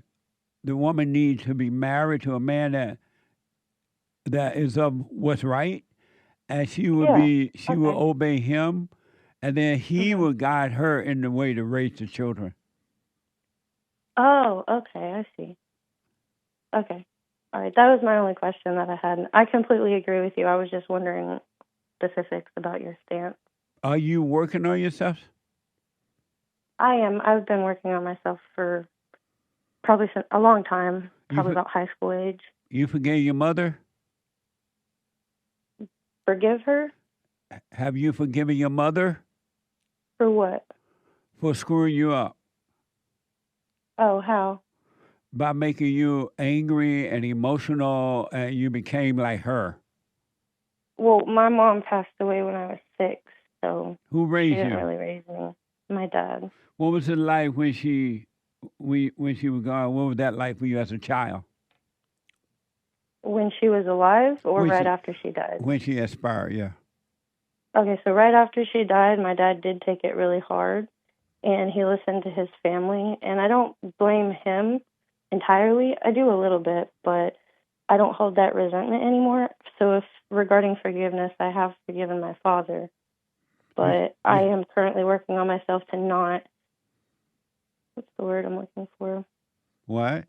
the woman needs to be married to a man that is of what's right, and she will will obey him, and then he will guide her in the way to raise the children. Oh, okay, I see. Okay. All right, that was my only question that I had. I completely agree with you. I was just wondering specifics about your stance. Are you working on yourself? I am. I've been working on myself for probably a long time, probably about high school age. You forgave your mother? Forgive her? Have you forgiven your mother? For what? For screwing you up. Oh, how? By making you angry and emotional, and you became like her. Well, my mom passed away when I was 6, so Who she raised didn't you? really raise me. My dad. What was it like when she was gone? What was that like for you as a child? When she was alive or When right she- after she died? When she expired, yeah. Okay, so right after she died, my dad did take it really hard, and he listened to his family, and I don't blame him entirely. I do a little bit, but I don't hold that resentment anymore. So if regarding forgiveness, I have forgiven my father, but I am currently working on myself to not, what's the word I'm looking for? What?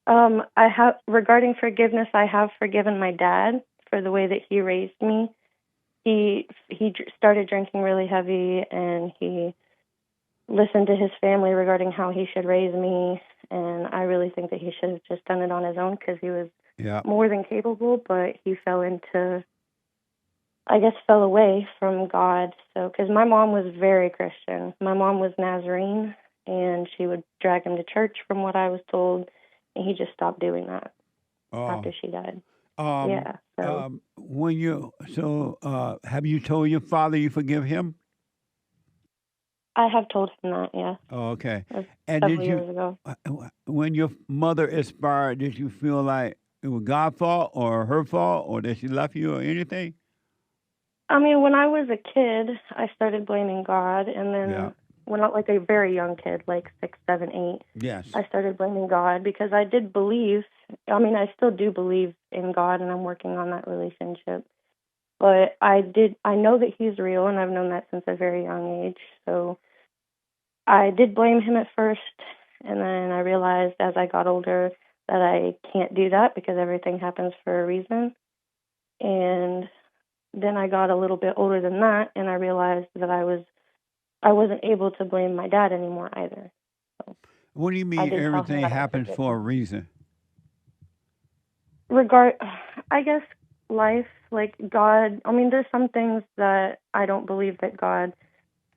I have, regarding forgiveness, I have forgiven my dad for the way that he raised me. He started drinking really heavy, and he listened to his family regarding how he should raise me, and I really think that he should have just done it on his own because he was more than capable, but he fell away from God. So, because my mom was very Christian. My mom was Nazarene, and she would drag him to church from what I was told, and he just stopped doing that after she died. Yeah. So Have you told your father you forgive him? I have told him that, yeah. Oh, okay. And several years ago. When your mother expired, did you feel like it was God's fault or her fault or that she left you or anything? I mean, when I was a kid, I started blaming God, and then when I like a very young kid, like 6, 7, 8, yes, I started blaming God because I did believe. I mean, I still do believe in God, and I'm working on that relationship. But I know that He's real, and I've known that since a very young age. So I did blame Him at first, and then I realized as I got older that I can't do that because everything happens for a reason. And then I got a little bit older than that, and I realized that I wasn't able to blame my dad anymore either. So what do you mean everything happens for a reason? I guess life, like God, I mean, there's some things that I don't believe that God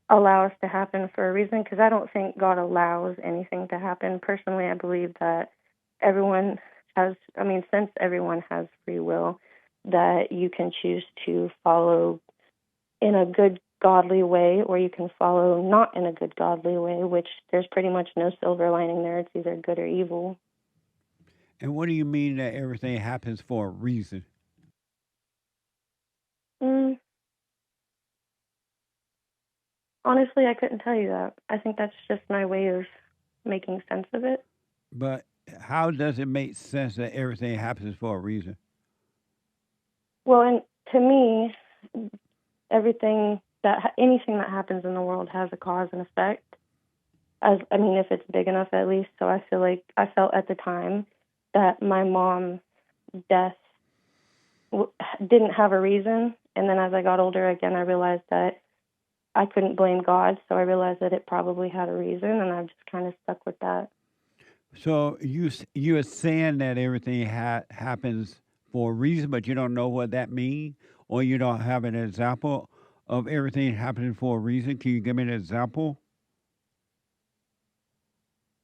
allows to happen for a reason because I don't think God allows anything to happen. Personally, I believe that since everyone has free will, that you can choose to follow in a good godly way, or you can follow not in a good godly way, which there's pretty much no silver lining there. It's either good or evil. And what do you mean that everything happens for a reason? Honestly, I couldn't tell you that. I think that's just my way of making sense of it. But how does it make sense that everything happens for a reason? Well, and to me, anything that happens in the world has a cause and effect. If it's big enough, at least. So I felt at the time that my mom's death didn't have a reason. And then as I got older, again, I realized that I couldn't blame God. So I realized that it probably had a reason, and I've just kind of stuck with that. So you are saying that everything happens for a reason, but you don't know what that means, or you don't have an example of everything happening for a reason. Can you give me an example?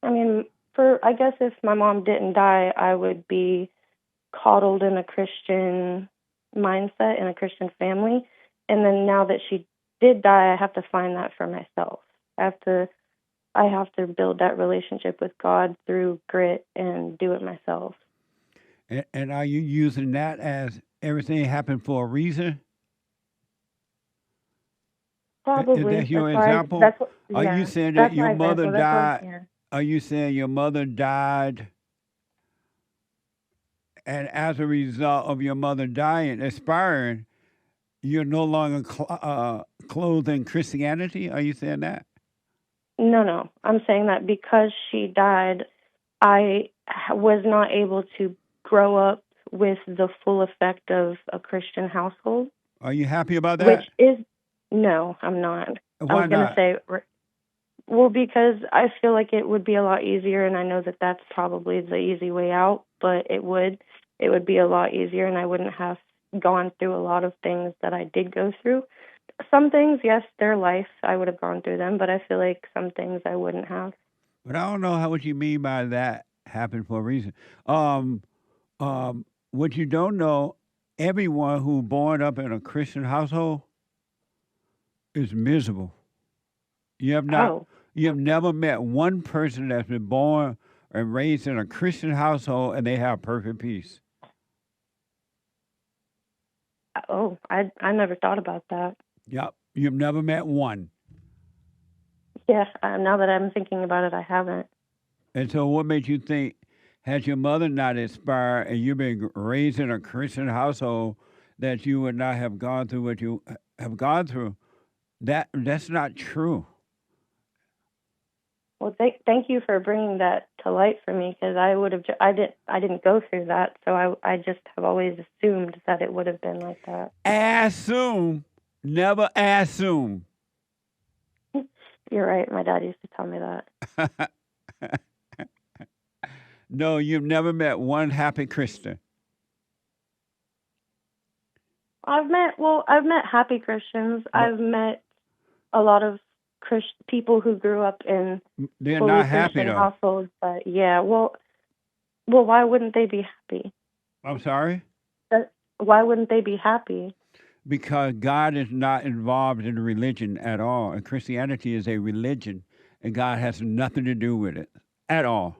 I mean, I guess if my mom didn't die, I would be coddled in a Christian mindset in a Christian family. And then now that she did die, I have to find that for myself. I have to build that relationship with God through grit and do it myself. And are you using that as everything happened for a reason? Probably. Is that your example? Are you saying that your mother died? Are you saying your mother died, and as a result of your mother dying, expiring, you're no longer clothed in Christianity? Are you saying that? No. I'm saying that because she died, I was not able to grow up with the full effect of a Christian household. Are you happy about Which that? is, no, I'm not. I Why was going to not? say, well, because I feel like it would be a lot easier, and I know that that's probably the easy way out, but it would be a lot easier, and I wouldn't have gone through a lot of things that I did go through. Some things, yes, they're life. I would have gone through them, but I feel like some things I wouldn't have. But I don't know what you mean by that happened for a reason. Um, what you don't know, everyone who born up in a Christian household is miserable. You have not. Oh, You have never met one person that's been born and raised in a Christian household and they have perfect peace. I never thought about that. Yep. You've never met one. Yeah, now that I'm thinking about it, I haven't. And so what made you think, had your mother not inspired and you've been raised in a Christian household, that you would not have gone through what you have gone through? That's not true. Well, thank you for bringing that to light for me, because I didn't go through that, so I just have always assumed that it would have been like that. Assume, never assume. You're right. My dad used to tell me that. No, you've never met one happy Christian. I've met happy Christians. I've met a lot of people who grew up in They're fully not happy Christian though. households, but yeah, well, why wouldn't they be happy? I'm sorry? Why wouldn't they be happy? Because God is not involved in religion at all. And Christianity is a religion, and God has nothing to do with it at all.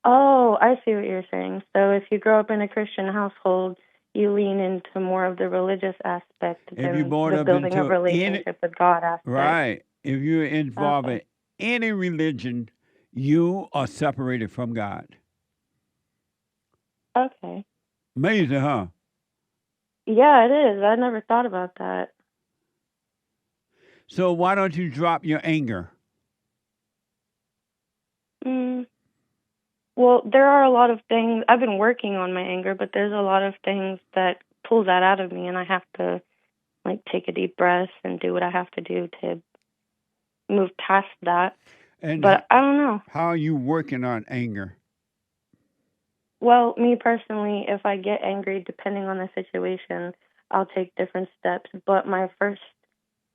Oh, I see what you're saying. So if you grow up in a Christian household, you lean into more of the religious aspect If you're than born the up building of into relationship with God aspect. right, if you're involved Okay. in any religion, you are separated from God. Okay. Amazing, huh? Yeah, it is. I never thought about that. So why don't you drop your anger? Well, there are a lot of things. I've been working on my anger, but there's a lot of things that pull that out of me, and I have to take a deep breath and do what I have to do to move past that. And but I don't know. How are you working on anger? Well, me personally, if I get angry, depending on the situation, I'll take different steps. But my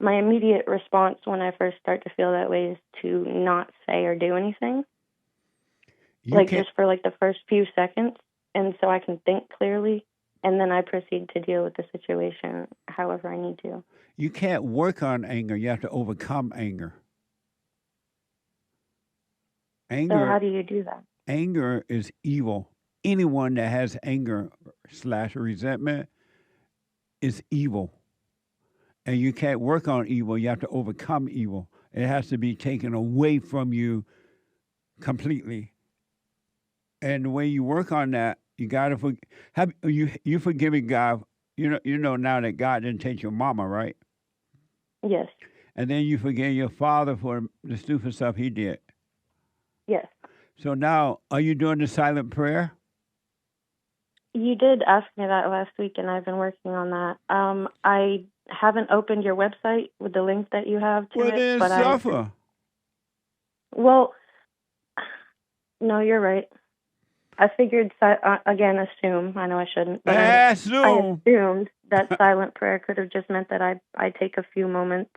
immediate response when I first start to feel that way is to not say or do anything. Just for the first few seconds, and so I can think clearly, and then I proceed to deal with the situation however I need to. You can't work on anger. You have to overcome anger. So how do you do that? Anger is evil. Anyone that has anger / resentment is evil. And you can't work on evil. You have to overcome evil. It has to be taken away from you completely. And the way you work on that, you gotta you forgiving God. You know now that God didn't take your mama, right? Yes. And then you forgave your father for the stupid stuff he did. Yes. So now, are you doing the silent prayer? You did ask me that last week, and I've been working on that. I haven't opened your website with the link that you have to it. Then but suffer. Well, no, you're right. I figured, again, assume. I know I shouldn't, but I assumed that silent prayer could have just meant that I take a few moments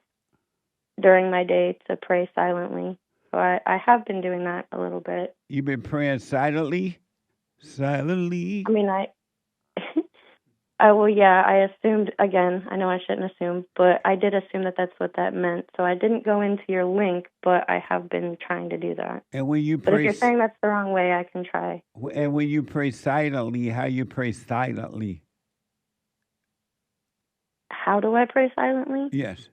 during my day to pray silently. So I have been doing that a little bit. You've been praying silently? Silently? I mean, I assumed, again, I know I shouldn't assume, but I did assume that that's what that meant. So I didn't go into your link, but I have been trying to do that. And when you pray, but if you're saying that's the wrong way, I can try. And when you pray silently, how you pray silently? How do I pray silently? Yes.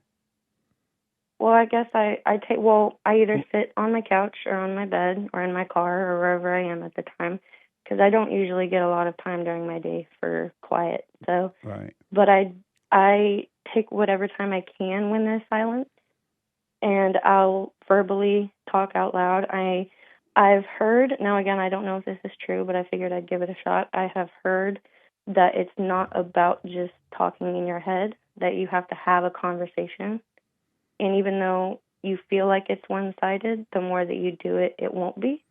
Well, I guess I either sit on my couch or on my bed or in my car or wherever I am at the time, because I don't usually get a lot of time during my day for quiet. So, right. But I take whatever time I can when there's silence, and I'll verbally talk out loud. I've heard, now again, I don't know if this is true, but I figured I'd give it a shot. I have heard that it's not about just talking in your head, that you have to have a conversation. And even though you feel like it's one-sided, the more that you do it, it won't be.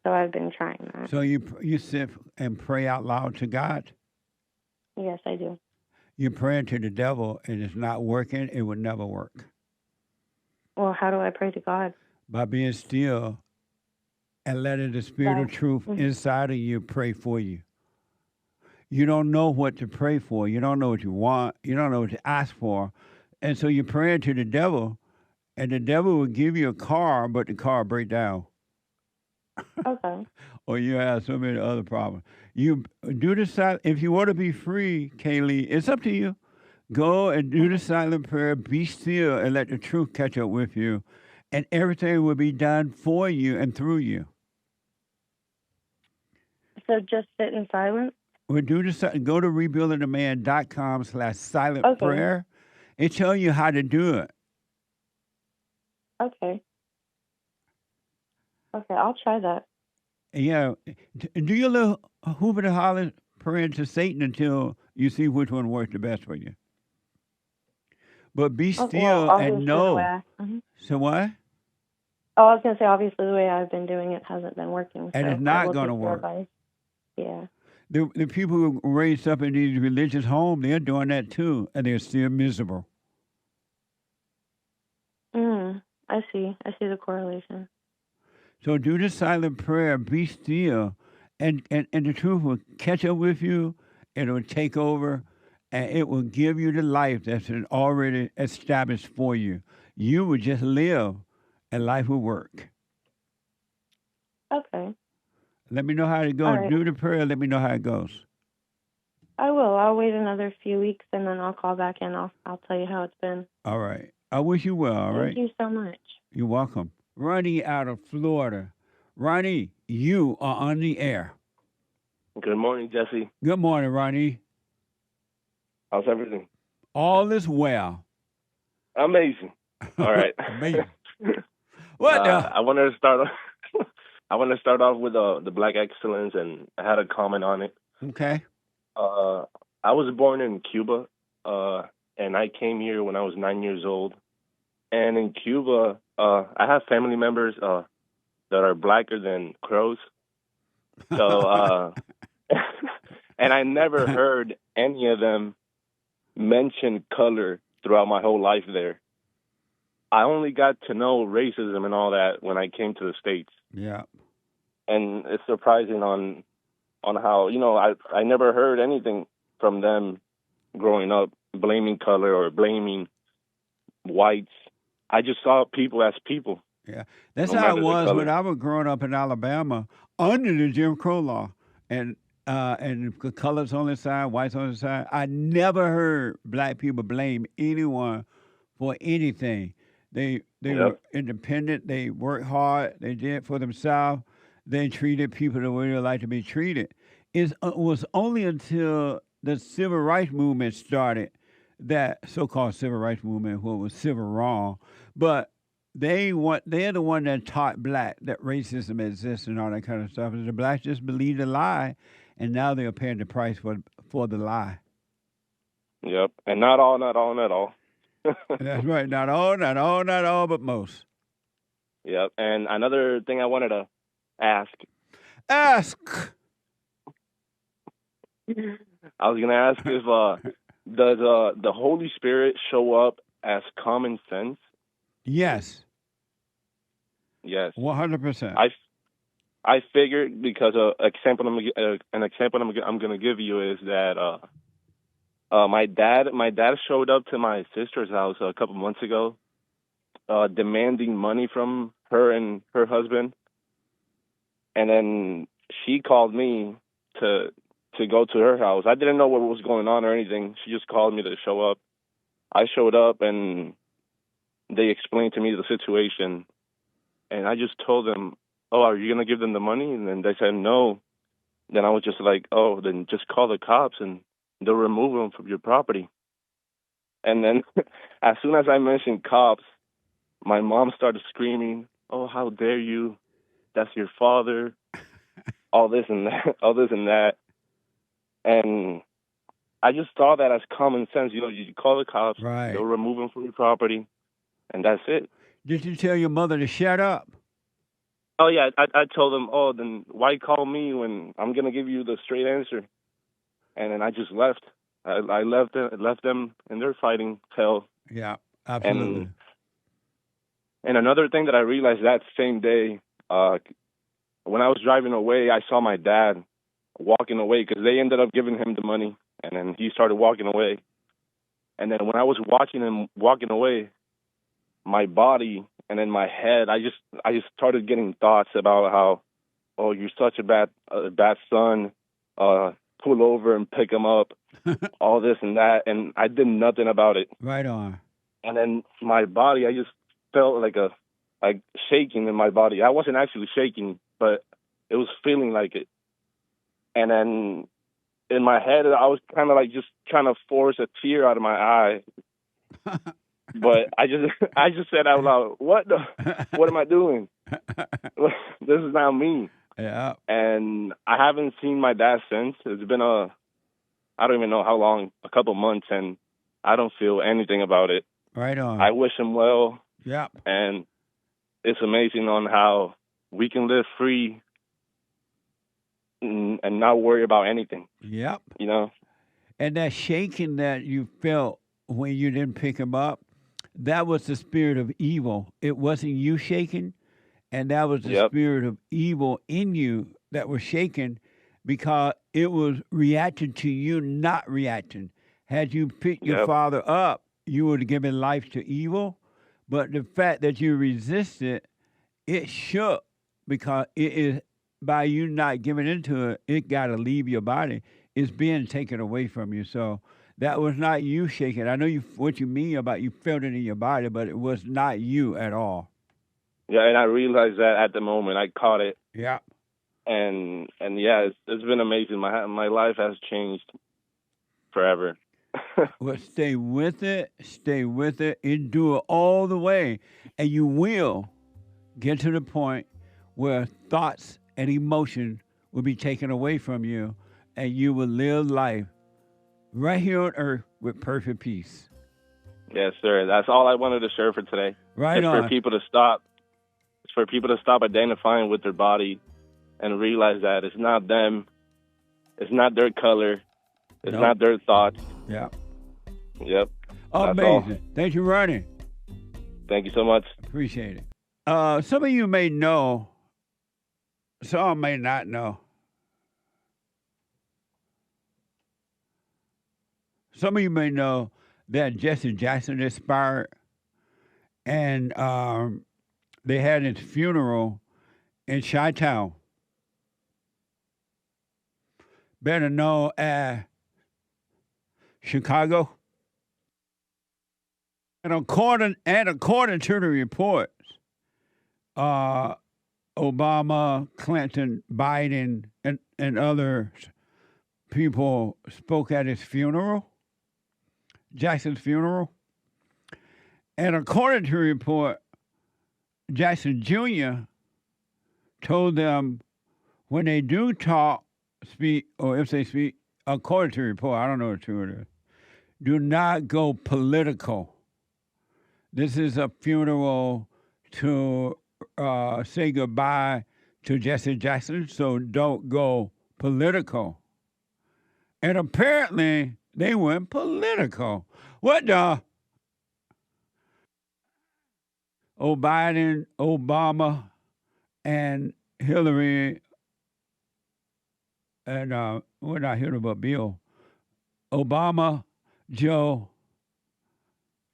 So I've been trying that. So you sit and pray out loud to God? Yes, I do. You're praying to the devil and it's not working, it would never work. Well, how do I pray to God? By being still and letting the spirit of truth inside of you pray for you. You don't know what to pray for. You don't know what you want. You don't know what to ask for. And so you're praying to the devil, and the devil will give you a car, but the car break down. Okay. Or you have so many other problems. You do the silent. If you want to be free, KAYLEY, it's up to you. Go and do the silent prayer. Be still and let the truth catch up with you, and everything will be done for you and through you. So just sit in silence? Well, go to rebuildingtheman.com/silent prayer. It tells you how to do it. Okay. Okay, I'll try that. Yeah. Do your little Hoover and Holler praying to Satan until you see which one works the best for you. But be still and know. So what? Oh, I was going to say, obviously, the way I've been doing it hasn't been working. And it's not going to work. Yeah. The people who are raised up in these religious homes, they're doing that too, and they're still miserable. I see the correlation. So do the silent prayer, be still, and the truth will catch up with you, it will take over, and it will give you the life that's already established for you. You will just live, and life will work. Okay. Let me know how it goes. Right. Do the prayer. Let me know how it goes. I will. I'll wait another few weeks, and then I'll call back and I'll tell you how it's been. All right. I wish you well, all right? Thank you so much. You're welcome. Ronnie out of Florida. Ronnie, you are on the air. Good morning, Jesse. Good morning, Ronnie. How's everything? All is well. Amazing. All right. Amazing. What? I wanted to start. I want to start off with the Black excellence, and I had a comment on it. Okay. I was born in Cuba, and I came here when I was 9 years old. And in Cuba, I have family members that are blacker than crows. So, and I never heard any of them mention color throughout my whole life there. I only got to know racism and all that when I came to the States. Yeah. And it's surprising on how, I never heard anything from them growing up blaming color or blaming whites. I just saw people as people. Yeah. That's how it was when I was growing up in Alabama under the Jim Crow law. And the colors on the side, whites on the side. I never heard black people blame anyone for anything. They were independent. They worked hard. They did it for themselves. They treated people the way they like to be treated. It was only until the civil rights movement started, that so-called civil rights movement, what was civil wrong, but they're the one that taught black that racism exists and all that kind of stuff. And the blacks just believed the lie, and now they're paying the price for the lie. Yep, and not all. That's right. Not all, but most. Yep. And another thing I wanted to ask. I was going to ask if does the Holy Spirit show up as common sense? Yes. Yes. 100%. I figured, because an example I'm going to give you is that my dad showed up to my sister's house a couple months ago, demanding money from her and her husband, and then she called me to go to her house. I didn't know what was going on or anything. She just called me to show up. I showed up, and they explained to me the situation, and I just told them, "Oh, are you going to give them the money?" And then they said no. Then I was just like, "Oh, then just call the cops and they'll remove them from your property." And then as soon as I mentioned cops, my mom started screaming, "Oh, how dare you? That's your father." All this and that, all this and that. And I just saw that as common sense. You know, you call the cops, Right. they'll remove him from your property, and that's it. Did you tell your mother to shut up? Oh, yeah, I told them, oh, then why call me when I'm going to give you the straight answer? And then I just left. I left them in their fighting hell. Yeah, absolutely. And another thing that I realized that same day, when I was driving away, I saw my dad walking away because they ended up giving him the money, and then he started walking away. And then when I was watching him walking away, my body and in my head, I just started getting thoughts about how, oh, you're such a bad son. Pull over and pick him up, all this and that, and I did nothing about it. Right on. And then my body, I just felt like shaking in my body. I wasn't actually shaking, but it was feeling like it. And then in my head, I was kind of like just trying to force a tear out of my eye. But I just said out loud, what am I doing? This is not me. Yeah. And I haven't seen my dad since. It's been I don't even know how long, a couple months, and I don't feel anything about it. Right on. I wish him well. Yep. And it's amazing on how we can live free and not worry about anything. Yep. You know? And that shaking that you felt when you didn't pick him up, that was the spirit of evil. It wasn't you shaking, and that was the spirit of evil in you that was shaking because it was reacting to you not reacting. Had you picked your father up, you would have given life to evil. But the fact that you resisted, it shook because it is by you not giving into it, it got to leave your body. It's being taken away from you. So that was not you shaking. I know what you mean about you felt it in your body, but it was not you at all. Yeah, and I realized that at the moment. I caught it. Yeah. And yeah, it's been amazing. My life has changed forever. Well, stay with it, endure all the way, and you will get to the point where thoughts and emotion will be taken away from you, and you will live life right here on earth with perfect peace. Yes, sir. That's all I wanted to share for today. Right on. For people to stop. It's for people to stop identifying with their body and realize that it's not them, it's not their color, it's not their thoughts. Yeah. Yep. Amazing. Thank you, Ronnie. Thank you so much. Appreciate it. Some of you may know, some may not know. Some of you may know that Jesse Jackson expired, and they had his funeral in Chi-Town, better known as Chicago. And according to the reports, Obama, Clinton, Biden, and other people spoke at his funeral, Jackson's funeral. And according to the report, Jackson Jr. told them when they do speak, or if they speak, according to the report, I don't know what true it is, do not go political. This is a funeral to say goodbye to Jesse Jackson, so don't go political. And apparently, they went political. What the? Biden, Obama, and Hillary, and we're not Hillary, but Bill. Obama, Joe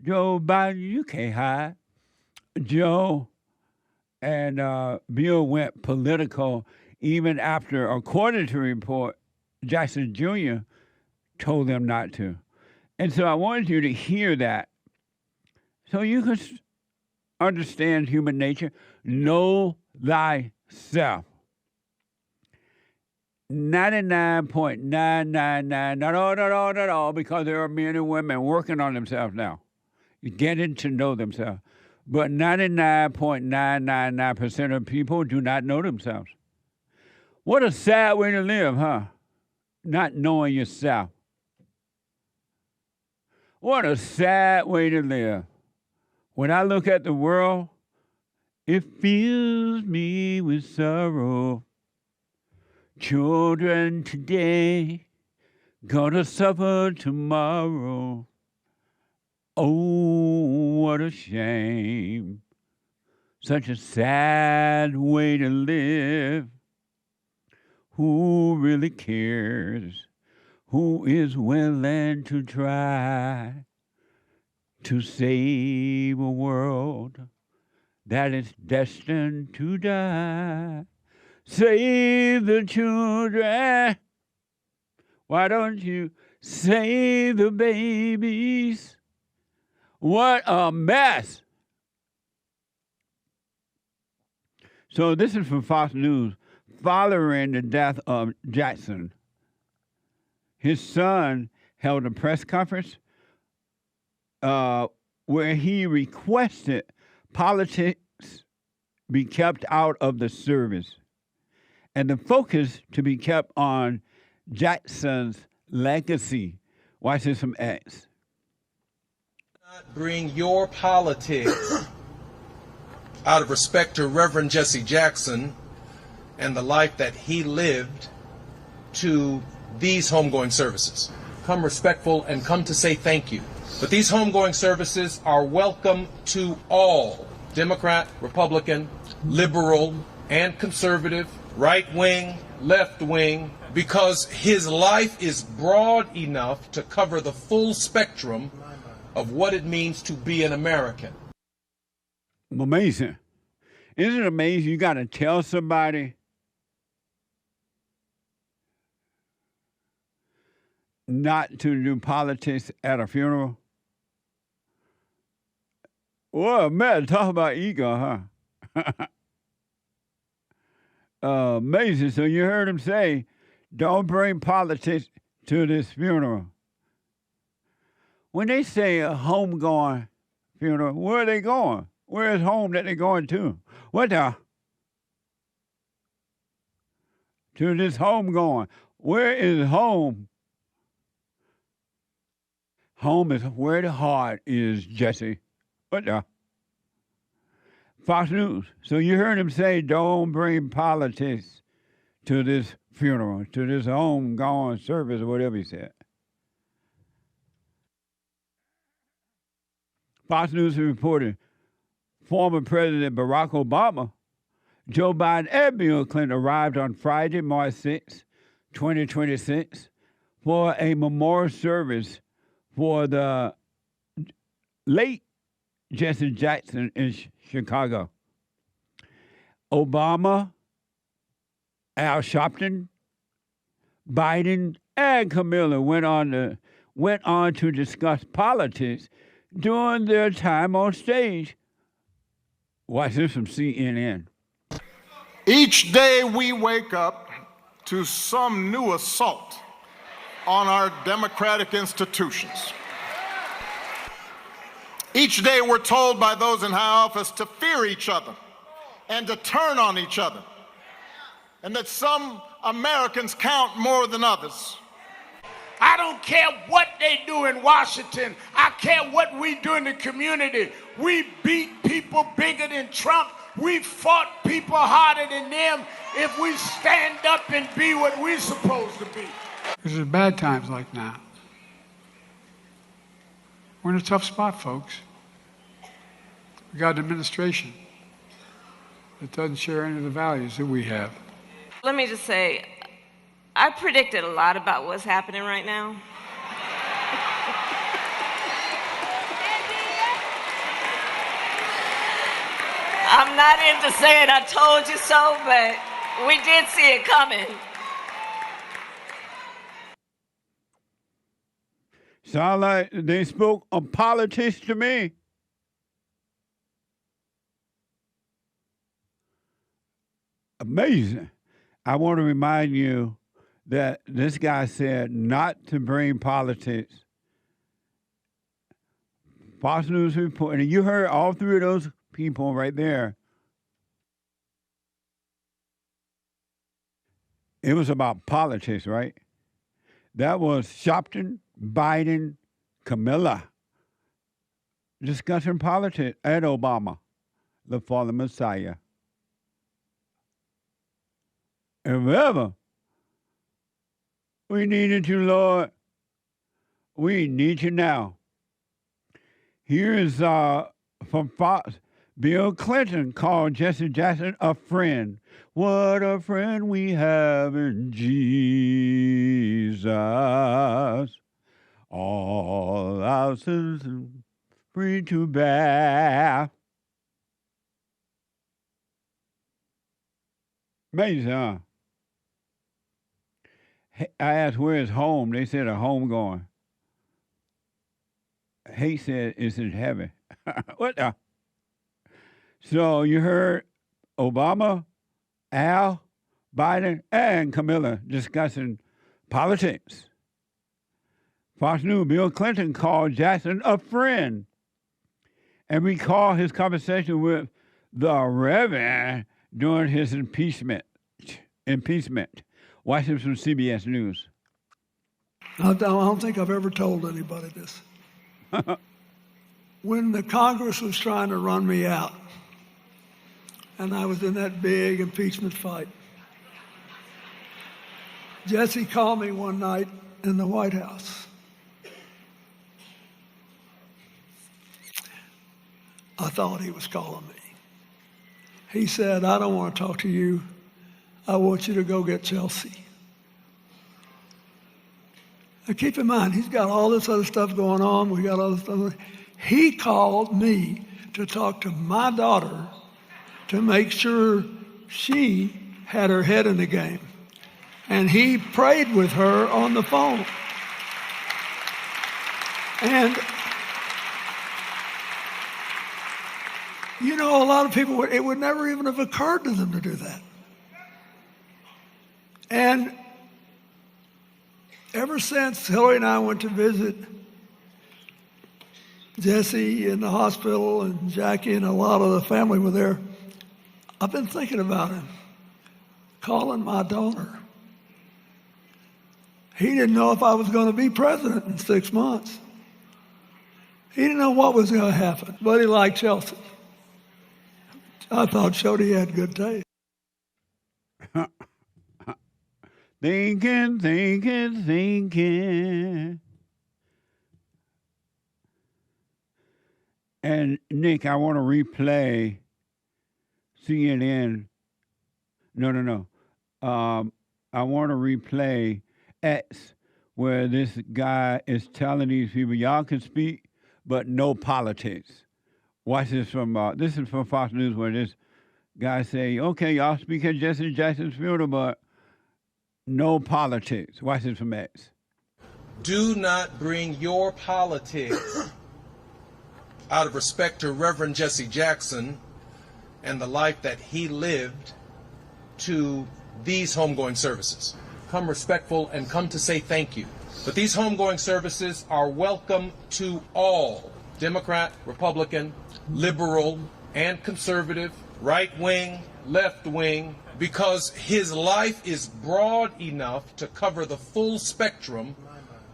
Biden, you can't hide. Joe and Bill went political even after, according to the report, Jackson Jr. told them not to. And so I wanted you to hear that so you can understand human nature. Know thyself. 99.999, not all, because there are men and women working on themselves now, getting to know themselves. But 99.999% of people do not know themselves. What a sad way to live, huh? Not knowing yourself. What a sad way to live. When I look at the world, it fills me with sorrow. Children today gonna suffer tomorrow. Oh, what a shame. Such a sad way to live. Who really cares? Who is willing to try to save a world that is destined to die? Save the children. Why don't you save the babies? What a mess. So this is from Fox News. Following the death of Jackson, his son held a press conference where he requested politics be kept out of the service and the focus to be kept on Jackson's legacy. Watch this from X. Bring your politics out of respect to Reverend Jesse Jackson and the life that he lived to these homegoing services. Come respectful and come to say thank you. But these homegoing services are welcome to all, Democrat, Republican, liberal, and conservative, right wing, left wing, because his life is broad enough to cover the full spectrum of what it means to be an American. Amazing. Isn't it amazing? You got to tell somebody not to do politics at a funeral. Well, man, talk about ego, huh? Amazing. So you heard him say, don't bring politics to this funeral. When they say a homegoing funeral, where are they going? Where is home that they're going to? What the? To this home going. Where is home? Home is where the heart is, Jesse. What the? Fox News. So you heard him say, don't bring politics to this funeral, to this homegoing service, or whatever he said. Fox News reported former President Barack Obama, Joe Biden, and Bill Clinton arrived on Friday, March 6, 2026, for a memorial service for the late Jesse Jackson in Chicago. Obama, Al Sharpton, Biden, and Camilla went on to discuss politics during their time on stage. Watch this from CNN. Each day we wake up to some new assault on our democratic institutions. Each day we're told by those in high office to fear each other and to turn on each other, and that some Americans count more than others. I don't care what they do in Washington. I care what we do in the community. We beat people bigger than Trump. We fought people harder than them if we stand up and be what we're supposed to be. This is bad times like now. We're in a tough spot, folks. We got an administration that doesn't share any of the values that we have. Let me just say, I predicted a lot about what's happening right now. I'm not into saying I told you so, but we did see it coming. Sound like they spoke of politics to me. Amazing. I want to remind you that this guy said not to bring politics. Fox News report, and you heard all three of those people right there. It was about politics, right? That was Sharpton, Biden, Camilla discussing politics, and Obama, the fallen Messiah. And remember, we needed you, Lord. We need you now. Here is from Fox. Bill Clinton called Jesse Jackson a friend. What a friend we have in Jesus. All our sins free to bear. Amazing, huh? I asked, where's home? They said a home going. He said it's in heaven. What the? So you heard Obama, Al, Biden, and Camilla discussing politics. Fox News, Bill Clinton called Jackson a friend and recalled his conversation with the Reverend during his impeachment. Watch this from CBS News. I don't think I've ever told anybody this. When the Congress was trying to run me out, and I was in that big impeachment fight, Jesse called me one night in the White House. I thought he was calling me. He said, I don't want to talk to you. I want you to go get Chelsea. Now keep in mind, he's got all this other stuff going on. We got all this stuff. He called me to talk to my daughter to make sure she had her head in the game. And he prayed with her on the phone. And you know, a lot of people, it would never even have occurred to them to do that. And ever since Hillary and I went to visit Jesse in the hospital and Jackie and a lot of the family were there, I've been thinking about him, calling my daughter. He didn't know if I was going to be president in 6 months. He didn't know what was going to happen, but he liked Chelsea. I thought Shody had good taste. Thinking. And Nick, I want to replay CNN. No. I want to replay X, where this guy is telling these people, y'all can speak, but no politics. Watch this from, this is from Fox News, where this guy say, okay, y'all speak at Jesse Jackson's funeral, but no politics. Watch this from X. Do not bring your politics out of respect to Reverend Jesse Jackson and the life that he lived to these homegoing services. Come respectful and come to say thank you. But these homegoing services are welcome to all, Democrat, Republican, liberal, and conservative, right wing, left wing, because his life is broad enough to cover the full spectrum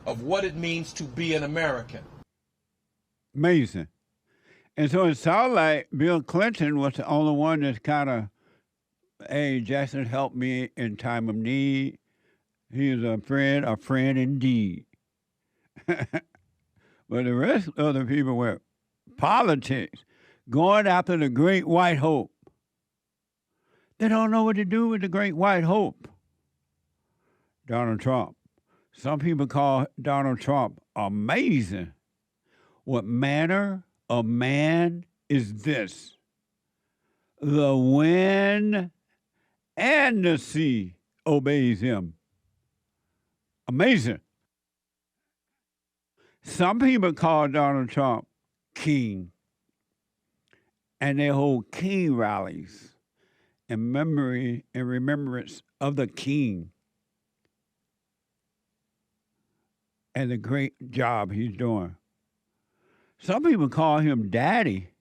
of what it means to be an American. Amazing. And so it sounds like Bill Clinton was the only one that's kind of, hey, Jackson helped me in time of need. He is a friend indeed. But the rest of the people were politics, going after the great white hope. They don't know what to do with the great white hope. Donald Trump. Some people call Donald Trump amazing. What manner of man is this? The wind and the sea obeys him. Amazing. Some people call Donald Trump king, and they hold king rallies in memory and remembrance of the king and the great job he's doing. Some people call him daddy.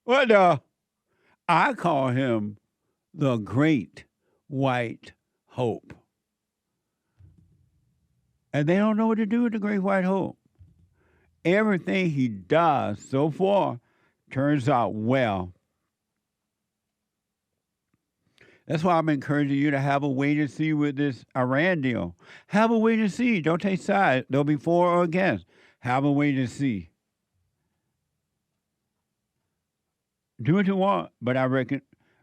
What the? I call him the Great White Hope. And they don't know what to do with the Great White Hope. Everything he does so far turns out well. That's why I'm encouraging you to have a wait and see with this Iran deal. Have a wait and see. Don't take sides. Don't be for or against. Have a wait and see. Do what you want, but I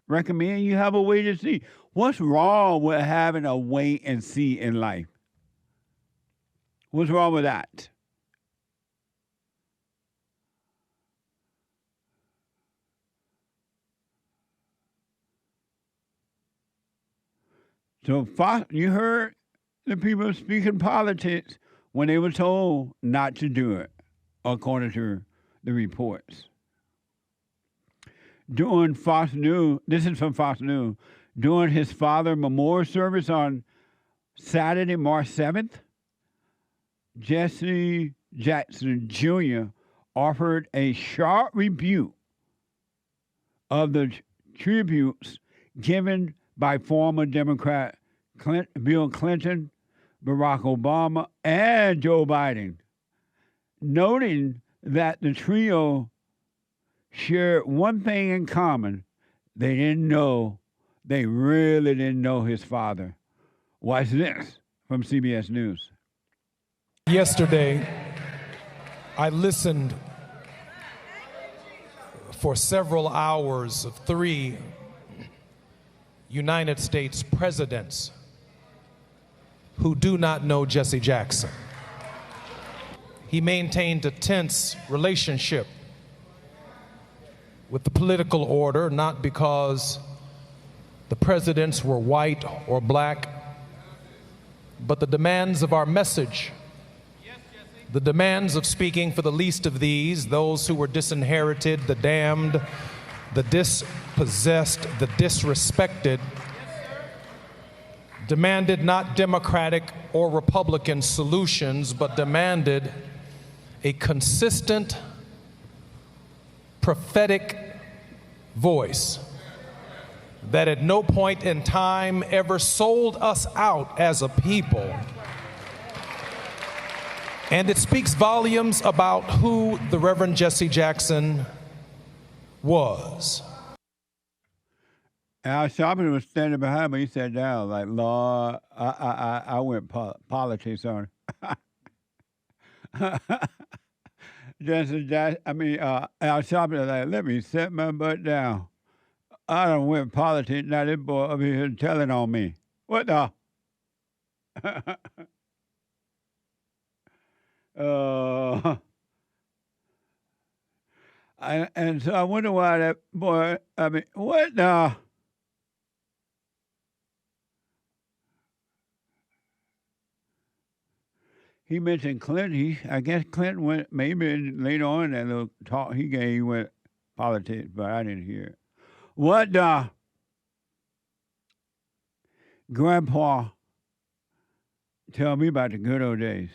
recommend you have a wait and see. What's wrong with having a wait and see in life? What's wrong with that? So you heard the people speaking politics when they were told not to do it, according to the reports. During Fox News, this is from Fox News, during his father memorial service on Saturday, March 7th, Jesse Jackson Jr. offered a sharp rebuke of the tributes given by former Democrat Bill Clinton, Barack Obama, and Joe Biden, noting that the trio shared one thing in common. They really didn't know his father. Watch this from CBS News. Yesterday, I listened for several hours of 3 United States presidents who do not know Jesse Jackson. He maintained a tense relationship with the political order, not because the presidents were white or black, but the demands of our message, the demands of speaking for the least of these, those who were disinherited, the damned, the dispossessed, the disrespected, demanded not Democratic or Republican solutions, but demanded a consistent, prophetic voice that at no point in time ever sold us out as a people. And it speaks volumes about who the Reverend Jesse Jackson was. Al Sharpton was standing behind me. He sat down like, Lord, I went politics on it. Al Sharpton was like, let me set my butt down. I done went politics. Now this boy over here telling on me. What the? And so I wonder why that boy, what the? He mentioned Clinton. I guess Clinton went, maybe later on that little talk he gave, he went politics, but I didn't hear it. What the? Grandpa, tell me about the good old days.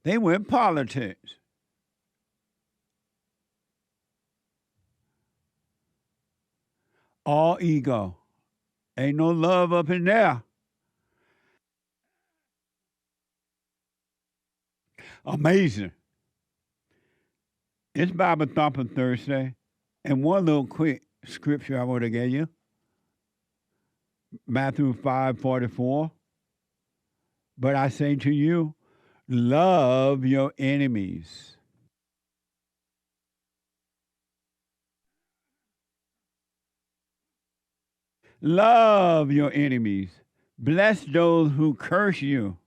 They went politics. All ego. Ain't no love up in there. Amazing. It's Bible Thumping Thursday. And one little quick scripture I want to give you. Matthew 5:44. But I say to you, love your enemies. Love your enemies. Bless those who curse you.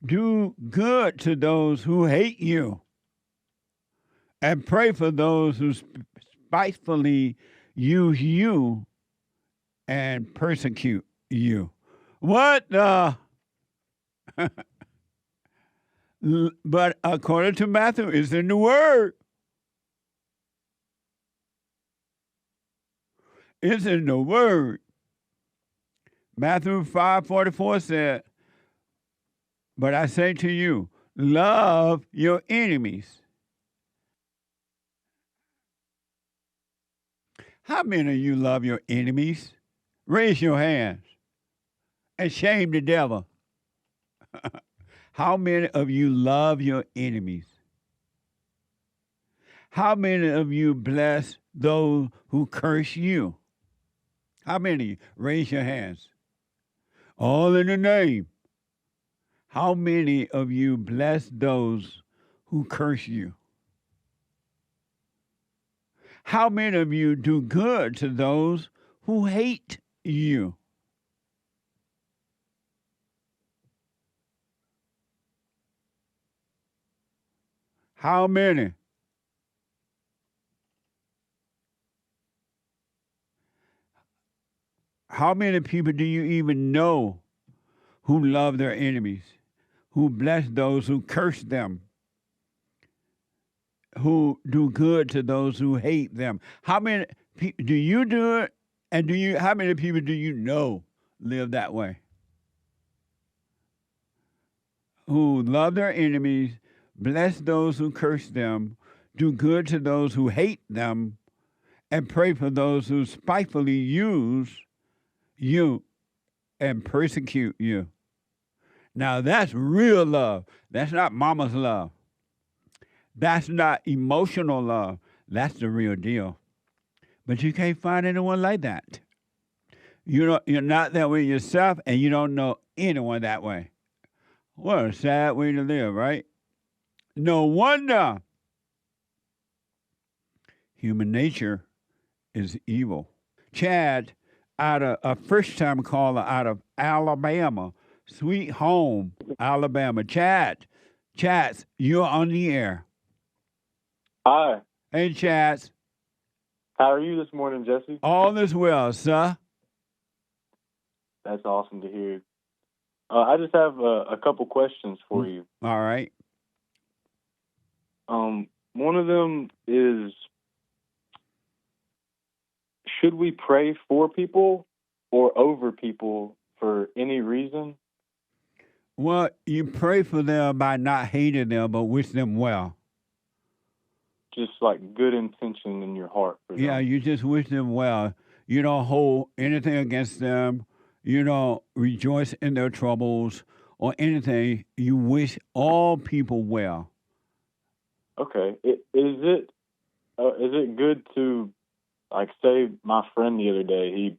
Do good to those who hate you. And pray for those who spitefully use you and persecute you. What the? But according to Matthew, it's in the Word. It's in the Word. Matthew 5:44 said, but I say to you, love your enemies. How many of you love your enemies? Raise your hands and shame the devil. How many of you love your enemies? How many of you bless those who curse you? How many? Raise your hands. All in the name. How many of you bless those who curse you? How many of you do good to those who hate you? How many? How many people do you even know who love their enemies, who bless those who curse them, who do good to those who hate them? How many do you do it? And how many people do you know live that way? Who love their enemies, bless those who curse them, do good to those who hate them, and pray for those who spitefully use you and persecute you. Now that's real love. That's not mama's love. That's not emotional love. That's the real deal. But you can't find anyone like that. You're not that way yourself, and you don't know anyone that way. What a sad way to live, right? No wonder human nature is evil. Chad, out of a first-time caller out of Alabama, Sweet Home, Alabama. Chaz, you're on the air. Hi. Hey, Chaz. How are you this morning, Jesse? All is well, sir. That's awesome to hear. I just have a couple questions for you. All right. One of them is, should we pray for people or over people for any reason? Well, you pray for them by not hating them, but wish them well. Just like good intention in your heart for them. Yeah, you just wish them well. You don't hold anything against them. You don't rejoice in their troubles or anything. You wish all people well. Okay. Is it good to, like, say my friend the other day,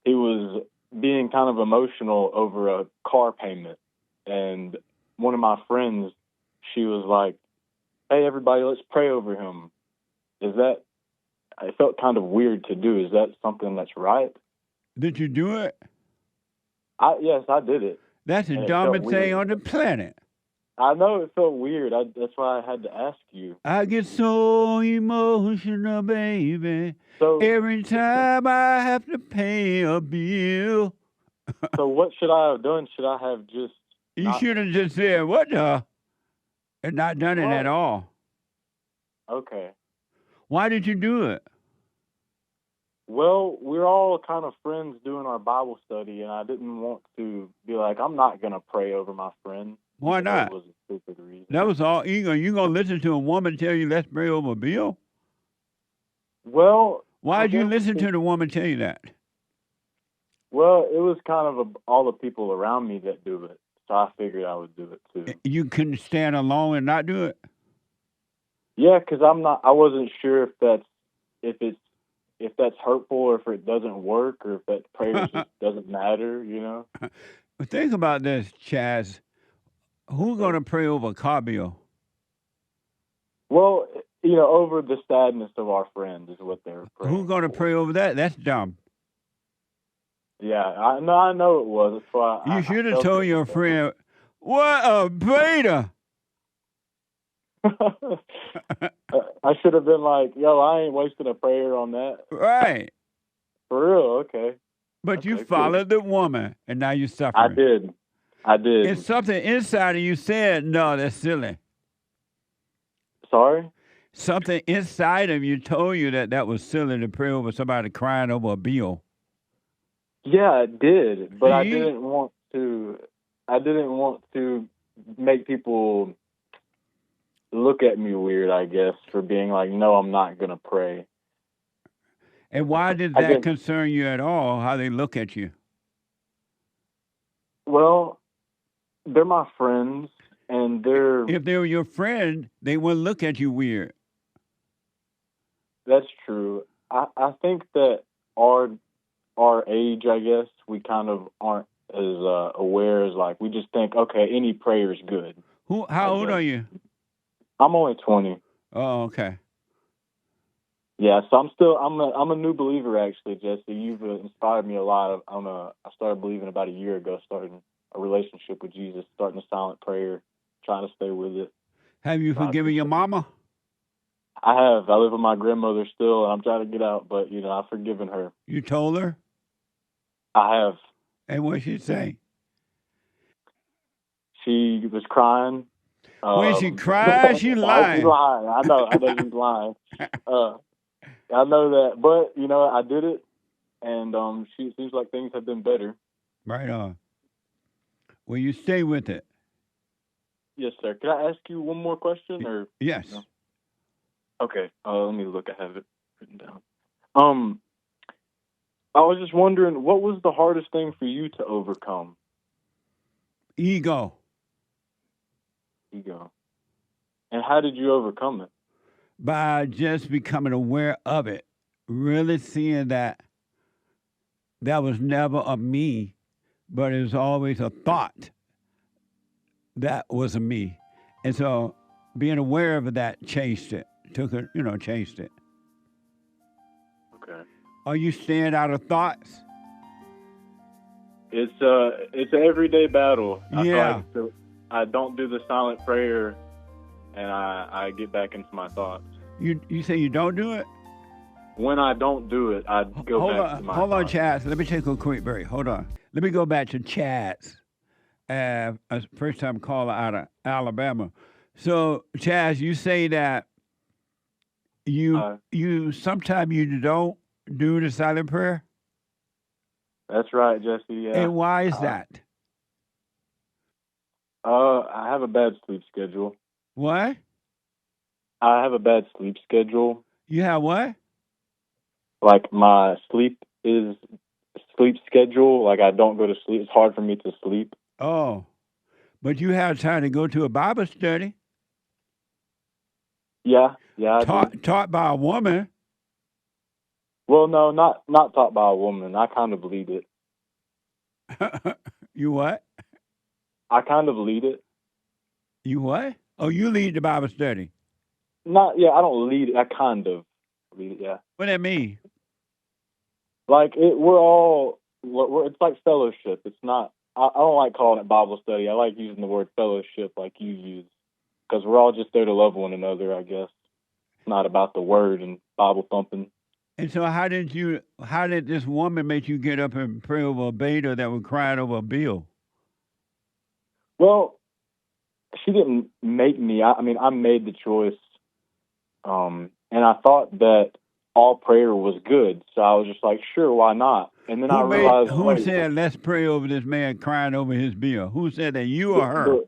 he was being kind of emotional over a car payment, and one of my friends, she was like, "Hey, everybody, let's pray over him." It felt kind of weird to do. Is that something that's right? Did you do it? Yes, I did it. That's the dumbest thing on the planet. I know it felt weird. That's why I had to ask you. I get so emotional, baby. So every time I have to pay a bill. So what should I have done? Should I have just... You should have just said, what the? And not done it at all. Okay. Why did you do it? Well, we're all kind of friends doing our Bible study, and I didn't want to be like, I'm not going to pray over my friend. Why not? That was a stupid reason. That was all ego. You going to listen to a woman tell you, let's pray over a bill? Well... Why did you listen to the woman tell you that? Well, it was kind of all the people around me that do it, so I figured I would do it too. You couldn't stand alone and not do it? Yeah, because I wasn't sure if that's hurtful or if it doesn't work or if that prayer just doesn't matter, you know? But think about this, Chaz. Who's going to pray over a car bill? Well, over the sadness of our friend is what they're praying. Who's going to pray over that? That's dumb. Yeah, I know it was. That's why you should have told your friend, what a beta. I should have been like, yo, I ain't wasting a prayer on that. Right. For real, okay. But you followed the woman, and now you're suffering. I did. It's something inside of you said, no, that's silly. Sorry? Something inside of you told you that was silly to pray over somebody crying over a bill. Yeah, it did, but I didn't want to make people look at me weird, I guess, for being like, no, I'm not going to pray. And why did I that guess, concern you at all, how they look at you? well, they're my friends, and If they were your friend, they wouldn't look at you weird. that's true. I think that our age, I guess, we kind of aren't as aware as like we just think, okay, any prayer is good. How old are you? I'm only 20. Oh, okay. Yeah, so I'm a new believer actually, Jesse. You've inspired me a lot. I started believing about a year ago, starting a relationship with Jesus, starting a silent prayer, trying to stay with it. Have you forgiven your mama? I have. I live with my grandmother still, and I'm trying to get out, but I've forgiven her. You told her? I have. And what'd she say? She was crying. When she cried, she lying. She's lying. I know she's lying. I know that, but I did it, and she seems like things have been better. Right on. Well, you stay with it. Yes, sir. Could I ask you one more question, or yes? No? Okay. Let me look. I have it written down. I was just wondering, what was the hardest thing for you to overcome? Ego. Ego. And how did you overcome it? By just becoming aware of it, really seeing that was never a me, but it was always a thought that was a me. And so being aware of that changed it, changed it. Okay. Are you staying out of thoughts? It's an everyday battle. Yeah. I don't do the silent prayer, and I get back into my thoughts. You say you don't do it? When I don't do it, I go back to my Hold on, thoughts. Chaz. Let me take a quick break. Hold on. Let me go back to Chaz, a first-time caller out of Alabama. So, Chaz, you say that you sometimes you don't do the silent prayer? That's right, Jesse. Yeah. And why is that? I have a bad sleep schedule. What? I have a bad sleep schedule. You have what? Like my sleep schedule. Like I don't go to sleep. It's hard for me to sleep. Oh, but you have time to go to a Bible study. Yeah. I do. Taught by a woman. Well, no, not taught by a woman. I kind of lead it. You what? I kind of lead it. You what? Oh, you lead the Bible study. I don't lead it. I kind of lead it, yeah. What that mean? Like, it's like fellowship. It's not, I don't like calling it Bible study. I like using the word fellowship like you use. Because we're all just there to love one another, I guess. It's not about the word and Bible thumping. And so how did this woman make you get up and pray over a beta that was crying over a bill? Well, she didn't make me. I mean, I made the choice. And I thought that all prayer was good. So I was just like, sure, why not? And then I realized... Who said, let's pray over this man crying over his bill? Who said that, you or her?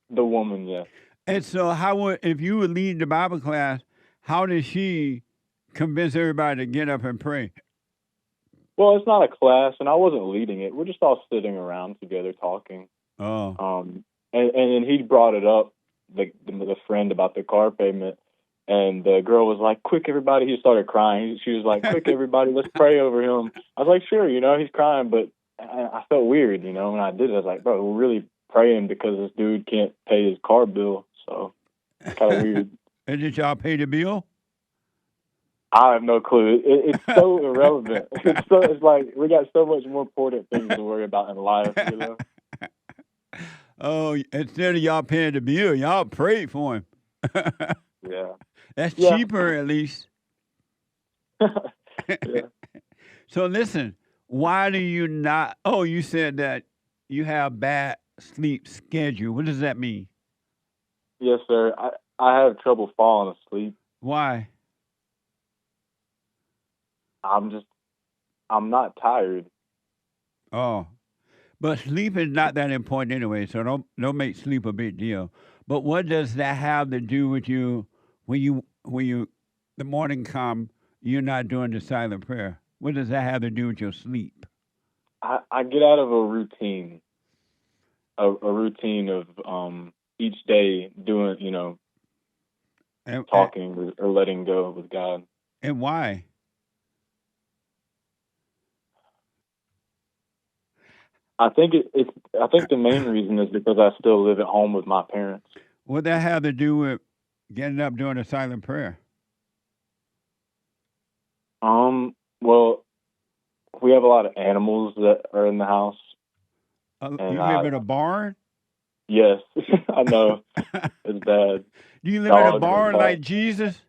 The woman, yeah. And so if you would lead the Bible class, how did she convince everybody to get up and pray? Well, it's not a class, and I wasn't leading it. We're just all sitting around together talking. Oh. And then he brought it up, the friend, about the car payment. And the girl was like, quick, everybody. He started crying. She was like, quick, everybody, let's pray over him. I was like, sure, he's crying. But I felt weird, when I did it. I was like, bro, we're really praying because this dude can't pay his car bill. So it's kind of weird. And did y'all pay the bill? I have no clue. It's so irrelevant. It's like we got so much more important things to worry about in life, Oh, instead of y'all paying the bill, y'all prayed for him. Yeah. That's cheaper, at least. Yeah. So listen, why do you not... Oh, you said that you have bad sleep schedule. What does that mean? Yes, sir. I have trouble falling asleep. Why? I'm not tired. Oh. But sleep is not that important anyway, so don't make sleep a big deal. But what does that have to do with you when the morning come you're not doing the silent prayer? What does that have to do with your sleep? I get out of a routine, a routine of each day doing, talking or letting go with God. And why? I think I think the main reason is because I still live at home with my parents. What that have to do with getting up doing a silent prayer? Well, we have a lot of animals that are in the house. You live in a barn? Yes, I know. It's bad. Do you live in a barn like Jesus?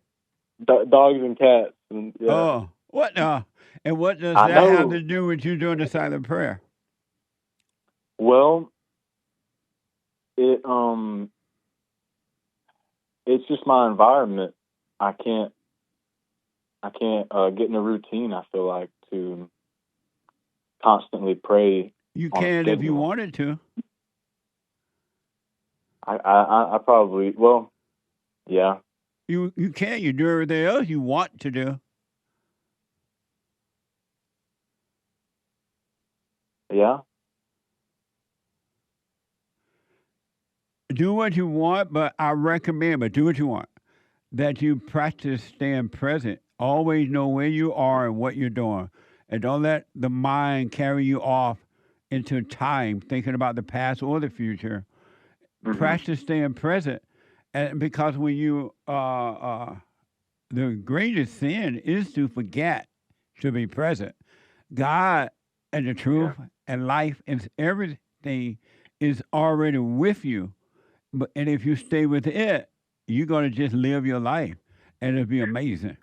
Dogs and cats. And, yeah. Oh, what now? And what does that have to do with you doing the silent prayer? Well, it's just my environment. I can't get in a routine. I feel like to constantly pray. You can if you wanted to. I probably yeah. You can. You do everything else you want to do. Yeah. Do what you want, but I recommend, but do what you want, that you practice staying present. Always know where you are and what you're doing. And don't let the mind carry you off into time, thinking about the past or the future. Mm-hmm. Practice staying present. And because when you, the greatest sin is to forget to be present. God and the truth and life and everything is already with you. And if you stay with it, you're going to just live your life, and it'll be amazing.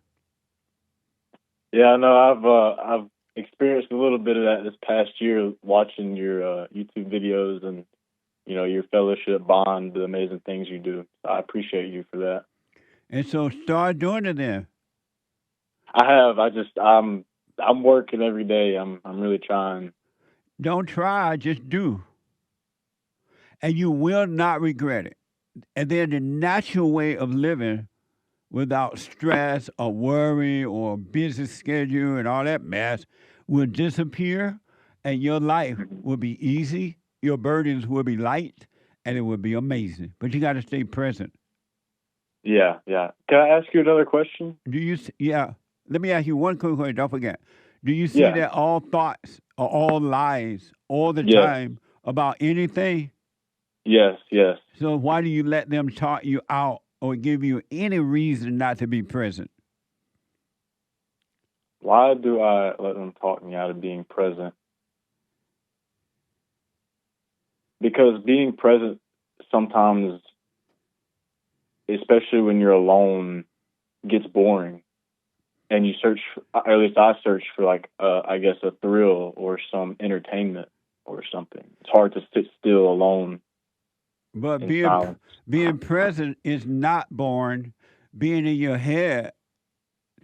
Yeah, no, I've experienced a little bit of that this past year, watching your YouTube videos and your fellowship bond, the amazing things you do. I appreciate you for that. And so start doing it then. I have. I'm working every day. I'm really trying. Don't try, just do. And you will not regret it. And then the natural way of living without stress or worry or busy schedule and all that mess will disappear, and your life will be easy, your burdens will be light, and it will be amazing. But you got to stay present. Yeah. Can I ask you another question? Let me ask you one quick question. Don't forget. Do you see that all thoughts are all lies all the time about anything? Yes. So why do you let them talk you out or give you any reason not to be present? Why do I let them talk me out of being present? Because being present sometimes, especially when you're alone, gets boring. And you search, or at least I search for I guess a thrill or some entertainment or something. It's hard to sit still alone. But being present is not boring. Being in your head,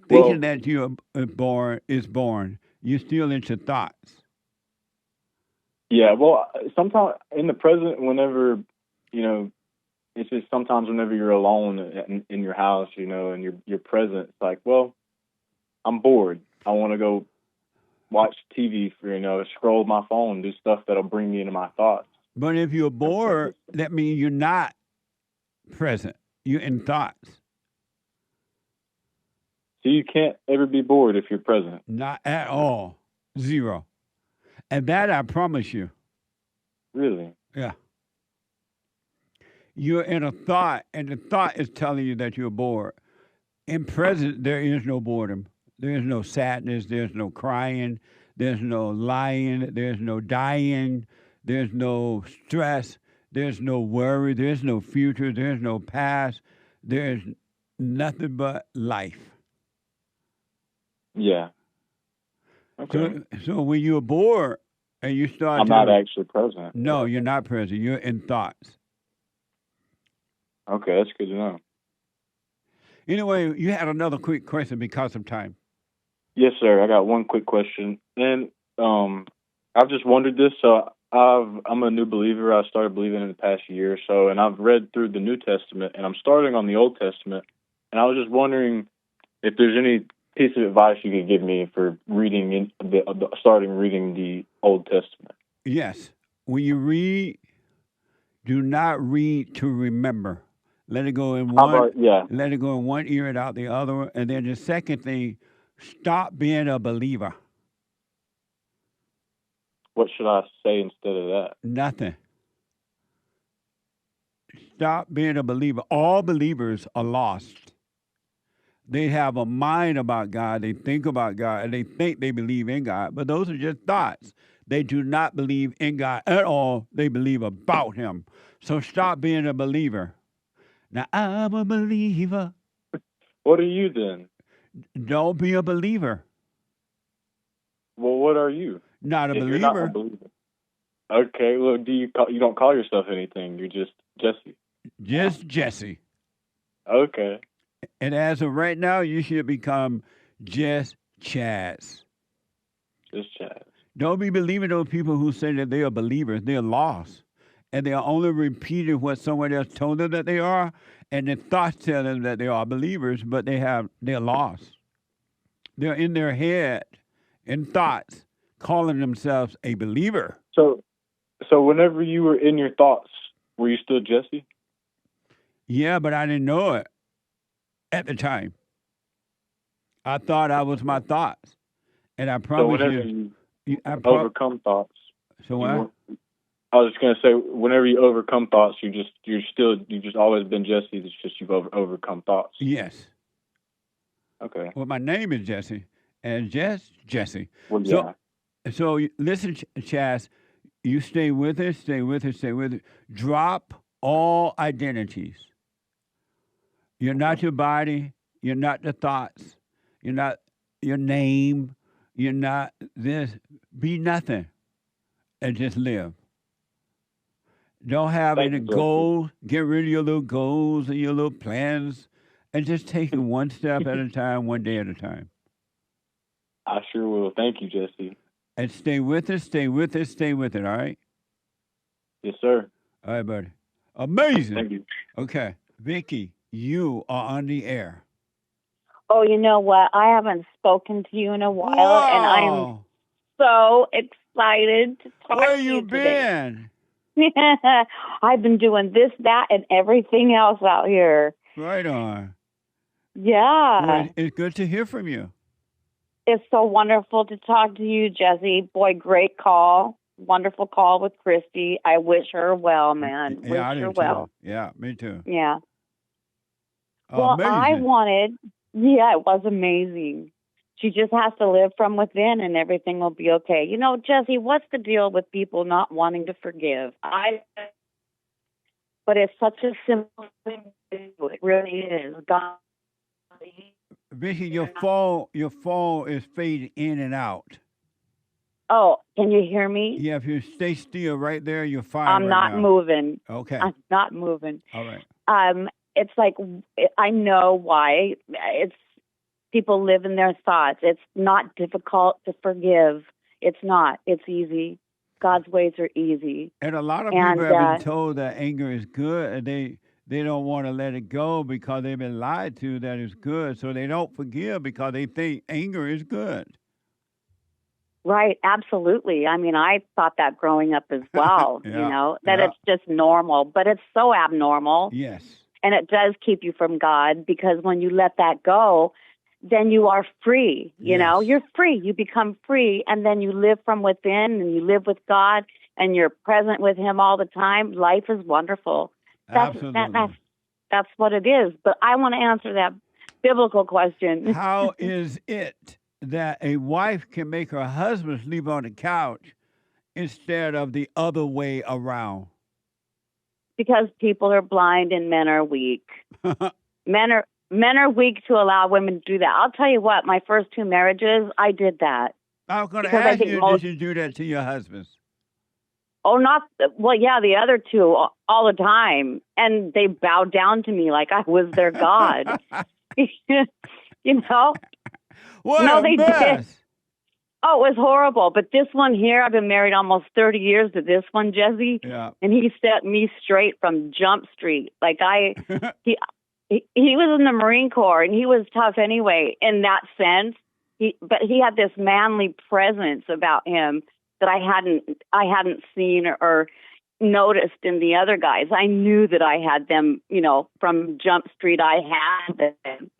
thinking that you're born is boring. You're still into thoughts. Yeah, well, sometimes in the present, whenever, it's just sometimes whenever you're alone in your house, and you're present, it's like, well, I'm bored. I want to go watch TV for, scroll my phone, do stuff that'll bring me into my thoughts. But if you're bored, that means you're not present. You're in thoughts. So you can't ever be bored if you're present? Not at all. Zero. And that I promise you. Really? Yeah. You're in a thought, and the thought is telling you that you're bored. In present, there is no boredom. There is no sadness. There's no crying. There's no lying. There's no dying. There's no stress. There's no worry. There's no future. There's no past. There's nothing but life. Yeah. Okay. So when you're bored and you start I'm not actually present. No, you're not present. You're in thoughts. Okay, that's good to know. Anyway, you had another quick question because of time. Yes, sir. I got one quick question. And I've just wondered this. So I'm a new believer. I started believing in the past year or so, and I've read through the New Testament, and I'm starting on the Old Testament. And I was just wondering if there's any piece of advice you could give me for starting reading the Old Testament? Yes. When you read, do not read to remember. Let it go in one. Let it go in one ear and out the other one. And then the second thing, stop being a believer. What should I say instead of that? Nothing. Stop being a believer. All believers are lost. They have a mind about God. They think about God, and they think they believe in God. But those are just thoughts. They do not believe in God at all. They believe about Him. So stop being a believer. Now, I'm a believer. What are you then? Don't be a believer. Well, what are you? Not a If believer. You're not a believer. Okay, well, you don't call yourself anything. You're just Jesse. Just Jesse. Okay. And as of right now, you should become just CHAZ. Just CHAZ. Don't be believing those people who say that they are believers. They're lost. And they are only repeating what someone else told them that they are. And the thoughts tell them that they are believers, but they're lost. They're in their head, in thoughts, calling themselves a believer. So whenever you were in your thoughts, were you still Jesse? Yeah, but I didn't know it at the time. I thought I was my thoughts. And I promise you overcome thoughts. So what? I was just gonna say, whenever you overcome thoughts, you've just always been Jesse. It's just you've overcome thoughts. Yes. Okay. Well, my name is Jesse, and Jesse. Well, yeah. So listen, CHAZ, you stay with it, stay with it, stay with it. Drop all identities. You're not your body. You're not the thoughts. You're not your name. You're not this. Be nothing, and just live. Don't have any goals. Get rid of your little goals and your little plans, and just take it one step at a time, one day at a time. I sure will. Thank you, Jesse. And stay with it, stay with it, stay with it, all right? Yes, sir. All right, buddy. Amazing. Thank you. Okay. Vicky, you are on the air. Oh, you know what? I haven't spoken to you in a while, and I am so excited to talk Where to you been? today. I've been doing this, that, and everything else out here. Right on. Yeah. Well, it's good to hear from you. It's so wonderful to talk to you, Jesse. Boy, great call. Wonderful call with Christy. I wish her well, man. Yeah, wish I do her too. well. Yeah, me too. Yeah. Well, amazing. Yeah, it was amazing. She just has to live from within and everything will be okay. You know, Jesse, what's the deal with people not wanting to forgive? But it's such a simple thing to do. It really is. God. Vicky, your phone is fading in and out. Oh, can you hear me? Yeah, if you stay still right there, you're fine. I'm not moving. Okay. I'm not moving. All right. It's like, I know why. It's people live in their thoughts. It's not difficult to forgive. It's not. It's easy. God's ways are easy. And a lot of people have been told that anger is good, and they don't want to let it go because they've been lied to that it's good. So they don't forgive because they think anger is good. Right, absolutely. I mean, I thought that growing up as well, Yeah, you know, that yeah. it's just normal, but it's so abnormal. Yes. And it does keep you from God because when you let that go, then you are free. You know, you're free. You become free, and then you live from within, and you live with God, and you're present with Him all the time. Life is wonderful. Absolutely. That's what it is. But I want to answer that biblical question. How is it that a wife can make her husband sleep on the couch instead of the other way around? Because people are blind and men are weak. Men are weak to allow women to do that. I'll tell you what, my first 2 marriages, I did that. I was going to ask you, did you do that to your husbands? Oh, yeah, the other 2 all the time. And they bowed down to me like I was their God. You know? They did. Oh, it was horrible. But this one here, I've been married almost 30 years to this one, Jesse. Yeah. And he set me straight from Jump Street. Like he was in the Marine Corps, and he was tough anyway in that sense. But he had this manly presence about him that I hadn't seen or noticed in the other guys. I knew that I had them, from Jump Street. I had them,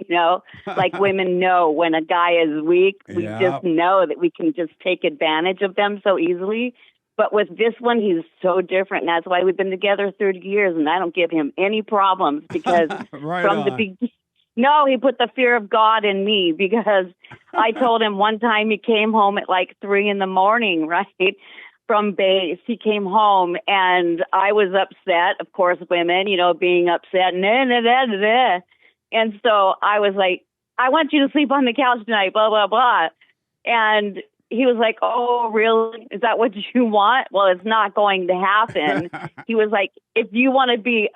like women know when a guy is weak. We just know that we can just take advantage of them so easily. But with this one, he's so different. And that's why we've been together 30 years, and I don't give him any problems because from the beginning. No, he put the fear of God in me, because I told him one time he came home at like 3 a.m, right, from base. He came home and I was upset. Of course, women, being upset. And so I was like, I want you to sleep on the couch tonight, blah, blah, blah. And he was like, oh, really? Is that what you want? Well, it's not going to happen. He was like, if you want to be,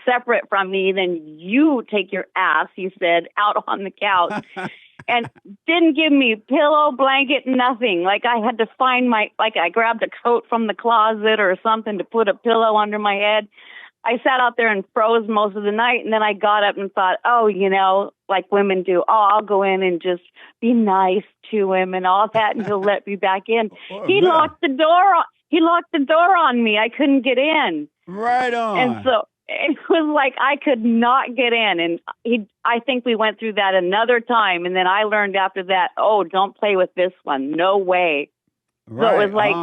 separate from me, then you take your ass, he said, out on the couch. And didn't give me pillow, blanket, nothing. Like I had to find I grabbed a coat from the closet or something to put a pillow under my head. I sat out there and froze most of the night, and then I got up and thought, like women do, I'll go in and just be nice to him and all that, and he'll let me back in. He locked the door on me. I couldn't get in. Right on. And so it was like I could not get in. And I think we went through that another time, and then I learned after that, don't play with this one. No way. Right. So it was like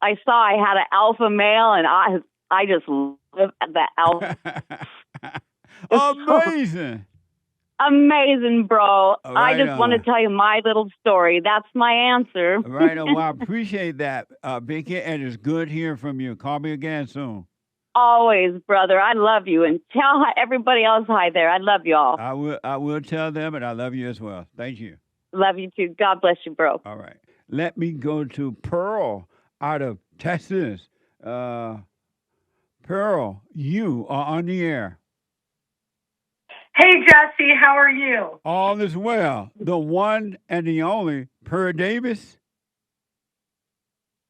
I saw I had an alpha male, and I just love the alpha. Amazing. Amazing, bro. Right, I just want to tell you my little story. That's my answer. Right on. Well, I appreciate that, Vicky, and it's good hearing from you. Call me again soon. Always, brother. I love you. And tell everybody else hi there. I love you all. I will tell them, and I love you as well. Thank you. Love you too. God bless you, bro. All right. Let me go to Pearl out of Texas. Pearl, you are on the air. Hey, Jesse, how are you? All is well. The one and the only Pearl Davis.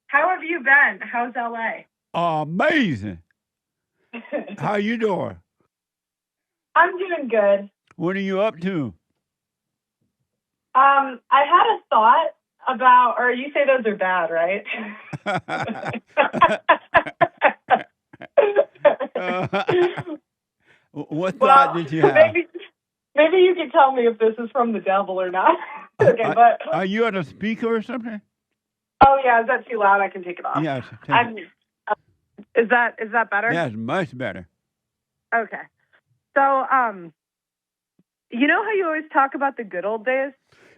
How have you been? How's LA? Amazing. How you doing? I'm doing good. What are you up to? I had a thought about, or you say those are bad, right? What thought did you have? Maybe you can tell me if this is from the devil or not. Okay, but are you on a speaker or something? Oh yeah, is that too loud? I can take it off. Yes. Is that better? That's much better. Okay. So, you know how you always talk about the good old days?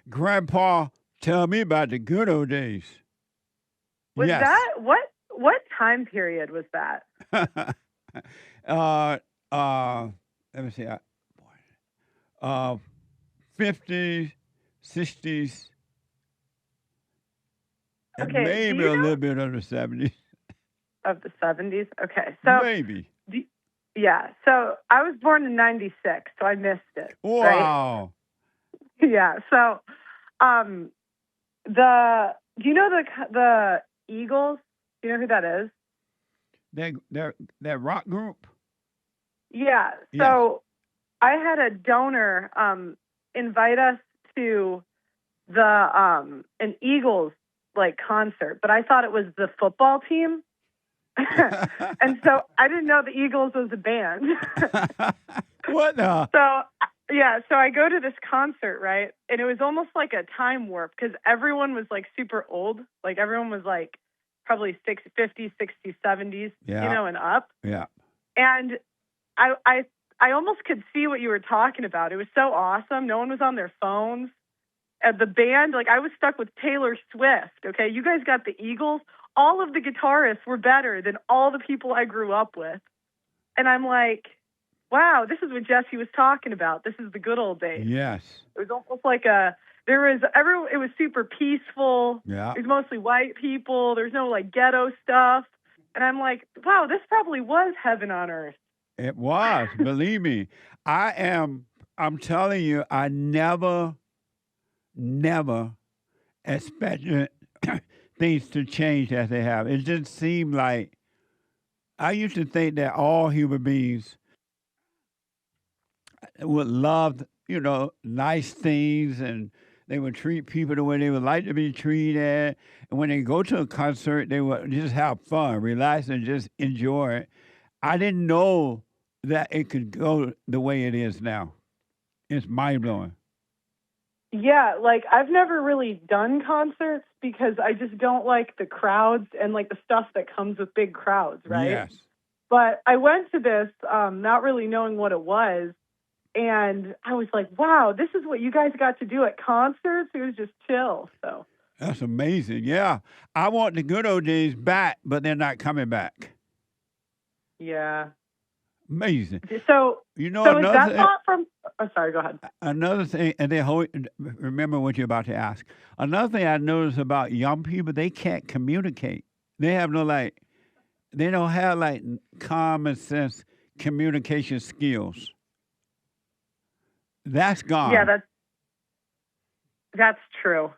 Grandpa, tell me about the good old days. Was that what time period was that? Let me see. 50s, 60s, and maybe a little bit of the 70s. Of the 70s? Okay. So maybe. Yeah. So I was born in 96, so I missed it. Wow. Right? Yeah. So do you know the Eagles? Do you know who that is? That rock group? Yeah. So I had a donor invite us to the an Eagles concert, but I thought it was the football team. And so I didn't know the Eagles was a band. What the? So I go to this concert, right? And it was almost like a time warp because everyone was super old. Like everyone was probably 50s, 60s, 70s, and up. Yeah. And I almost could see what you were talking about. It was so awesome. No one was on their phones. And the band, I was stuck with Taylor Swift, okay? You guys got the Eagles. All of the guitarists were better than all the people I grew up with. And I'm like, wow, this is what Jesse was talking about. This is the good old days. Yes. It was almost like it was super peaceful. Yeah. It was mostly white people. There's no ghetto stuff. And I'm like, wow, this probably was heaven on earth. It was, believe me. I'm telling you, I never expected things to change as they have. It just seemed like, I used to think that all human beings would love, nice things, and they would treat people the way they would like to be treated. And when they go to a concert, they would just have fun, relax, and just enjoy it. I didn't know that it could go the way it is now. It's mind blowing. Yeah, like I've never really done concerts because I just don't like the crowds and like the stuff that comes with big crowds, right? Yes. But I went to this not really knowing what it was, and I was like, wow, this is what you guys got to do at concerts? It was just chill, so. That's amazing. Yeah. I want the good old days back, but they're not coming back. Yeah. Amazing. So, You know, so is another that thing, not from, oh, sorry, go ahead. another thing, and then remember what you're about to ask. Another thing I noticed about young people, they can't communicate. They have no, they don't have common sense communication skills. That's gone. Yeah, that's true.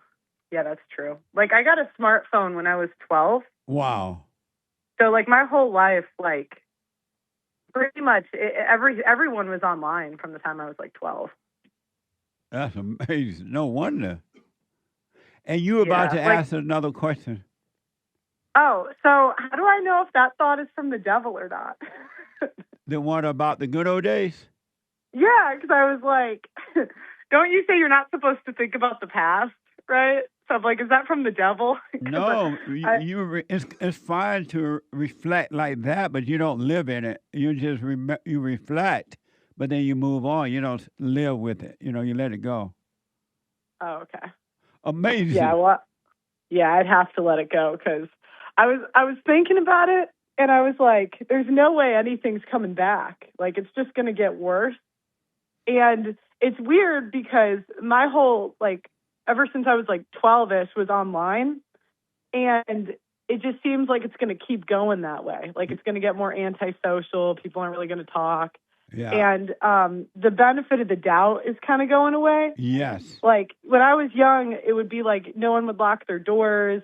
Yeah, that's true. Like I got a smartphone when I was 12. Wow. So like my whole life, like pretty much everyone was online from the time I was like 12. That's amazing. No wonder. And you were about to ask another question. Oh, so how do I know if that thought is from the devil or not? The one about the good old days? Yeah, because I was like, don't you say you're not supposed to think about the past, right? So I'm like, is that from the devil? No, it's fine to reflect like that, but you don't live in it. You just you reflect, but then you move on. You don't live with it. You let it go. Oh, okay. Amazing. Yeah, well, yeah, I'd have to let it go because I was thinking about it, and I was like, there's no way anything's coming back. Like, it's just going to get worse. And it's weird because my whole, ever since I was 12-ish was online, and it just seems like it's going to keep going that way. Like it's going to get more antisocial. People aren't really going to talk. Yeah. And the benefit of the doubt is kind of going away. Yes. Like when I was young, it would be like no one would lock their doors.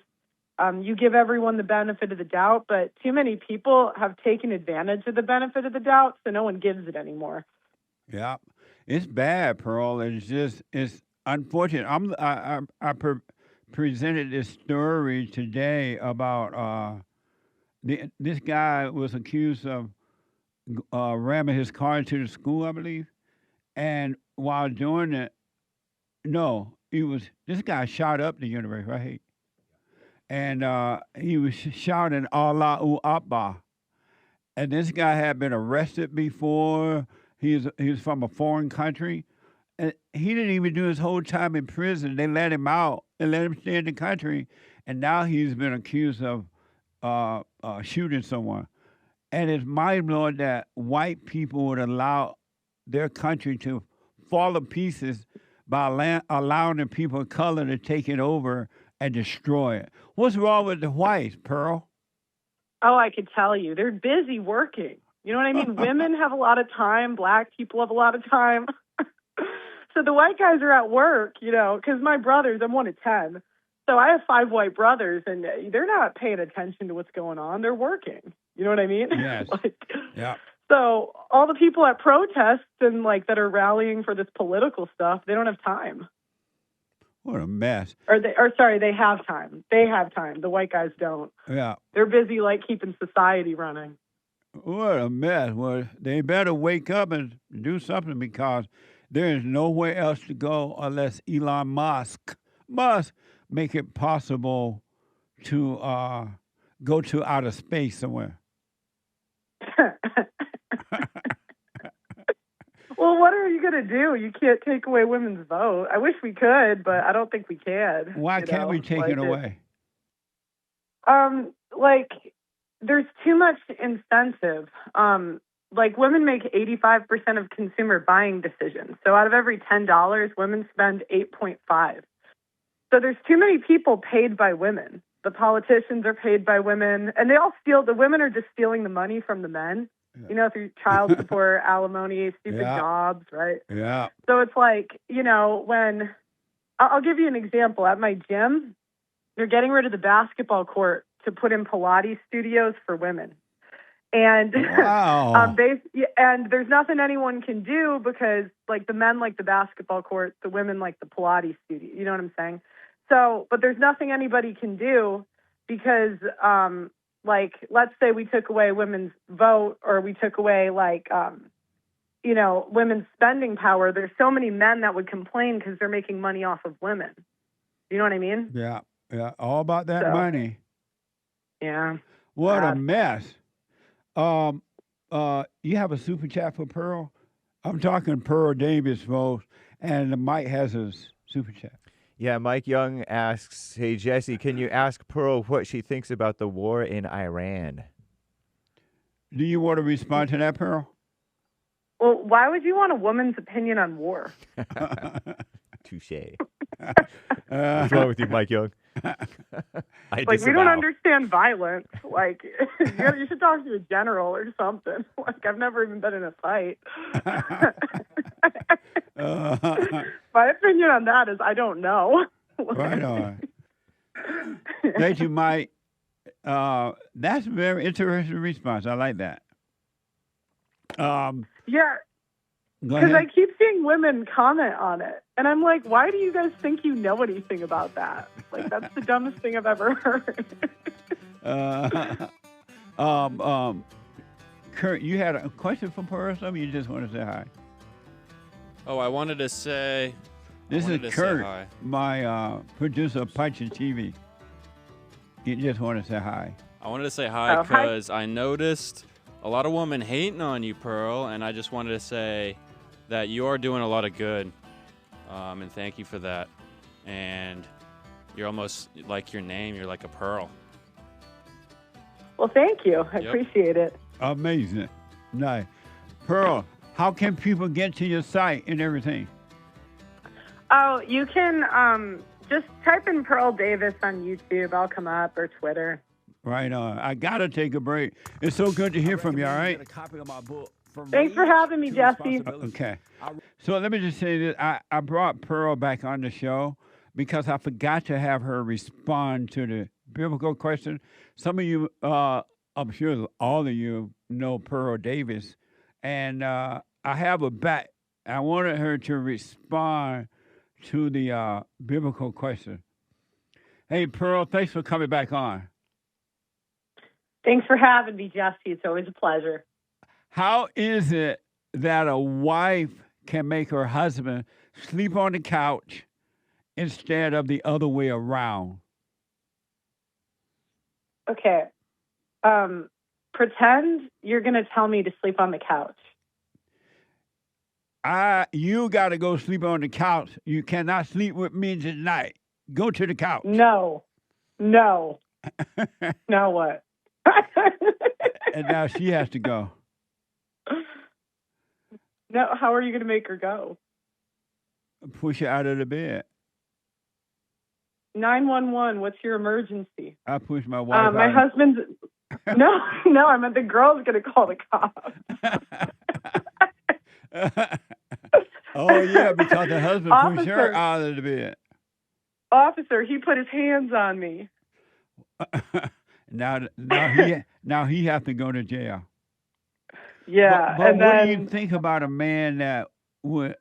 You give everyone the benefit of the doubt, but too many people have taken advantage of the benefit of the doubt, so no one gives it anymore. Yeah. It's bad, Pearl. It's unfortunate. I presented this story today about this guy was accused of ramming his car into the school, I believe, and while doing it, this guy shot up the university, right? And he was shouting Allahu Akbar, and this guy had been arrested before. He was from a foreign country. And he didn't even do his whole time in prison. They let him out and let him stay in the country. And now he's been accused of shooting someone. And it's mind-blowing that white people would allow their country to fall to pieces by allowing the people of color to take it over and destroy it. What's wrong with the whites, Pearl? Oh, I could tell you. They're busy working. You know what I mean? Women have a lot of time. Black people have a lot of time. So the white guys are at work, because my brothers, I'm one of 10. So I have 5 white brothers, and they're not paying attention to what's going on. They're working. You know what I mean? Yes. Yeah. So all the people at protests and that are rallying for this political stuff, they don't have time. What a mess. They have time. They have time. The white guys don't. Yeah. They're busy keeping society running. What a mess. Well, they better wake up and do something because there is nowhere else to go unless Elon Musk must make it possible to go to outer space somewhere. Well, what are you going to do? You can't take away women's vote. I wish we could, but I don't think we can. Why can't we take it away? There's too much incentive. Women make 85% of consumer buying decisions. So out of every $10, women spend 8.5. So there's too many people paid by women. The politicians are paid by women, and they all steal. The women are just stealing the money from the men, through child support, alimony, stupid jobs, right? Yeah. So it's when I'll give you an example. At my gym, they're getting rid of the basketball court to put in Pilates studios for women. And Wow. and there's nothing anyone can do because like the men like the basketball court, the women like the Pilates studio. You know what I'm saying? So, but there's nothing anybody can do because like let's say we took away women's vote or we took away like women's spending power. There's so many men that would complain because they're making money off of women. You know what I mean? Yeah, all about that So, money. Yeah. What a mess. You have a super chat for Pearl? I'm talking Pearl Davis, folks, and Mike has a super chat. Yeah, Mike Young asks, hey, Jesse, can you ask Pearl what she thinks about the war in Iran? Do you want to respond to that, Pearl? Well, why would you want a woman's opinion on war? Touche. What's wrong with you, Mike Young? Like, we don't understand violence. Like, you should talk to a general or something. Like, I've never even been in a fight. My opinion on that is I don't know. Right on. Thank you, Mike. That's a very interesting response. I like that. Yeah. Because I keep seeing women comment on it. And I'm like, why do you guys think you know anything about that? Like, that's the dumbest thing I've ever heard. Kurt, you had a question for Pearl or something? You just want to say hi? Oh, I wanted to say... This is Kurt, my producer of Punch and TV. You just want to say hi. I wanted to say hi because I noticed a lot of women hating on you, Pearl, and I just wanted to say that you are doing a lot of good, and thank you for that. And you're almost like your name. You're like a pearl. Well, thank you. I appreciate it. Amazing. Nice. Pearl, how can people get to your site and everything? Oh, you can just type in Pearl Davis on YouTube. I'll come up, or Twitter. Right on. I got to take a break. It's so good to hear from you, all right? Thanks for having me, Jesse. Okay. So let me just say this. I brought Pearl back on the show because I forgot to have her respond to the biblical question. Some of you, I'm sure all of you know Pearl Davis. And I have her back. I wanted her to respond to the biblical question. Hey, Pearl, thanks for coming back on. Thanks for having me, Jesse. It's always a pleasure. How is it that a wife can make her husband sleep on the couch instead of the other way around? Okay. Pretend you're going to tell me to sleep on the couch. You got to go sleep on the couch. You cannot sleep with me tonight. Go to the couch. No. Now what? And now she has to go. No, how are you going to make her go? Push her out of the bed. 911, what's your emergency? I push my wife out. My husband's... No, I meant the girl's going to call the cops. Oh, yeah, because the husband pushed her out of the bed. Officer, he put his hands on me. Now he has to go to jail. Yeah. But what do you think about a man that would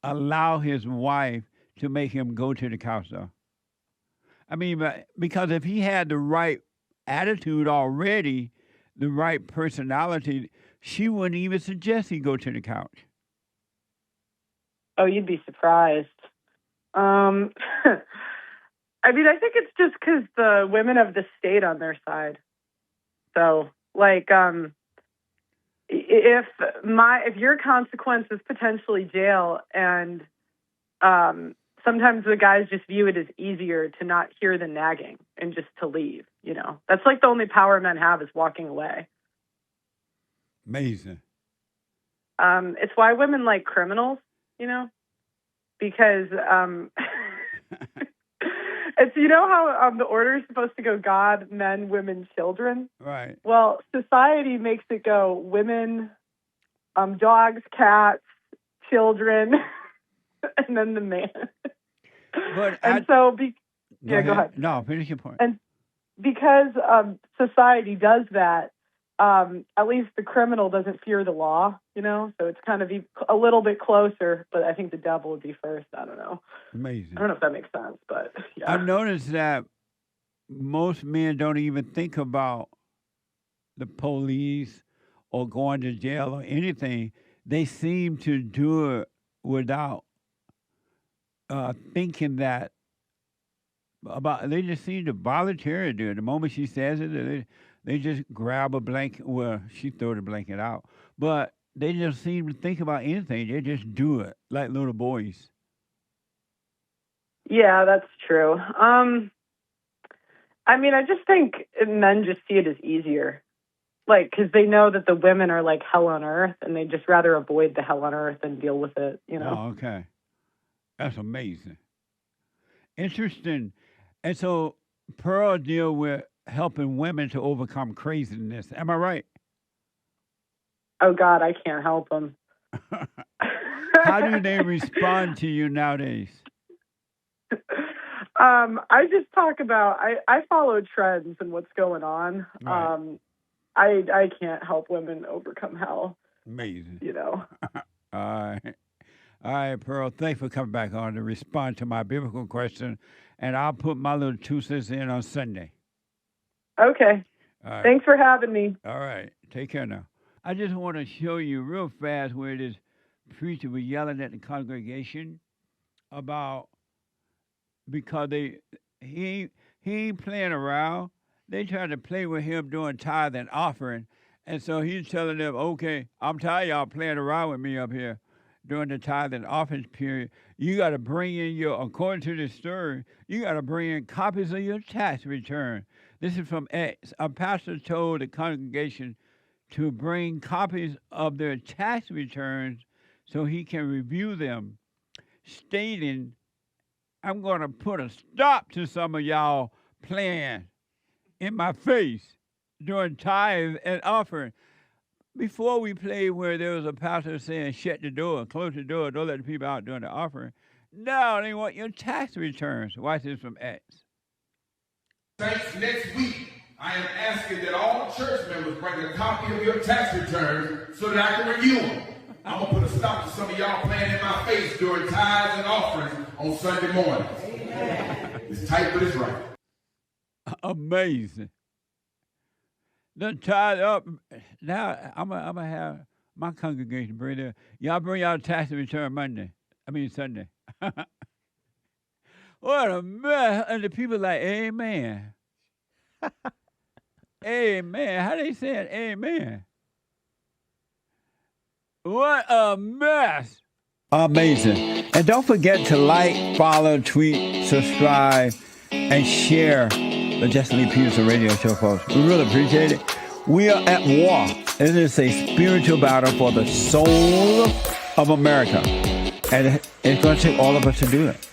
allow his wife to make him go to the couch, though? I mean, because if he had the right attitude already, the right personality, she wouldn't even suggest he go to the couch. Oh, you'd be surprised. I mean, I think it's just because the women have the state on their side. So, like, if your consequence is potentially jail, and sometimes the guys just view it as easier to not hear the nagging and just to leave. You know, that's like the only power men have is walking away. Amazing. It's why women like criminals. You know, because it's, you know how the order is supposed to go God, men, women, children? Right. Well, society makes it go women, dogs, cats, children, and then the man. But go ahead. No, finish your point. And because society does that, at least the criminal doesn't fear the law, you know? So it's kind of a little bit closer, but I think the devil would be first. I don't know. Amazing. I don't know if that makes sense, but yeah. I've noticed that most men don't even think about the police or going to jail or anything. They seem to do it without thinking that about. They just seem to voluntarily do it. The moment she says it, they just grab a blanket. Well, she throw the blanket out, but they just seem to think about anything. They just do it like little boys. Yeah, that's true. I mean, I just think men just see it as easier. Like, because they know that the women are like hell on earth, and they just rather avoid the hell on earth and deal with it, you know? Oh, okay. That's amazing. Interesting. And so Pearl deal with helping women to overcome craziness. Am I right? Oh, God, I can't help them. How do they respond to you nowadays? I just talk about, I follow trends and what's going on. Right. I can't help women overcome hell. Amazing. You know? All right, Pearl, thanks for coming back on to respond to my biblical question. And I'll put my little 2 cents in on Sunday. Okay. All right. Thanks for having me. All right. Take care now. I just want to show you real fast where this preacher was yelling at the congregation about, because he ain't playing around. They tried to play with him doing tithe and offering. And so he's telling them, okay, I'm tired of y'all playing around with me up here during the tithe and offering period. You got to bring in according to this story, you got to bring in copies of your tax return. This is from X. A pastor told the congregation to bring copies of their tax returns so he can review them, stating, I'm going to put a stop to some of y'all playing in my face during tithe and offering. Before we played where there was a pastor saying, shut the door, close the door, don't let the people out during the offering. Now they want your tax returns. Watch this from X. Saints, next week, I am asking that all church members bring a copy of your tax returns so that I can review them. I'm going to put a stop to some of y'all playing in my face during tithes and offerings on Sunday morning. It's tight, but it's right. Amazing. The tithe up. Now I'm gonna have my congregation bring it. Y'all bring y'all tax return Sunday. What a mess. And the people like, amen. Amen. How they saying amen? What a mess. Amazing. And don't forget to like, follow, tweet, subscribe, and share the Jesse Lee Peterson radio show, folks. We really appreciate it. We are at war. It is a spiritual battle for the soul of America. And it's going to take all of us to do it.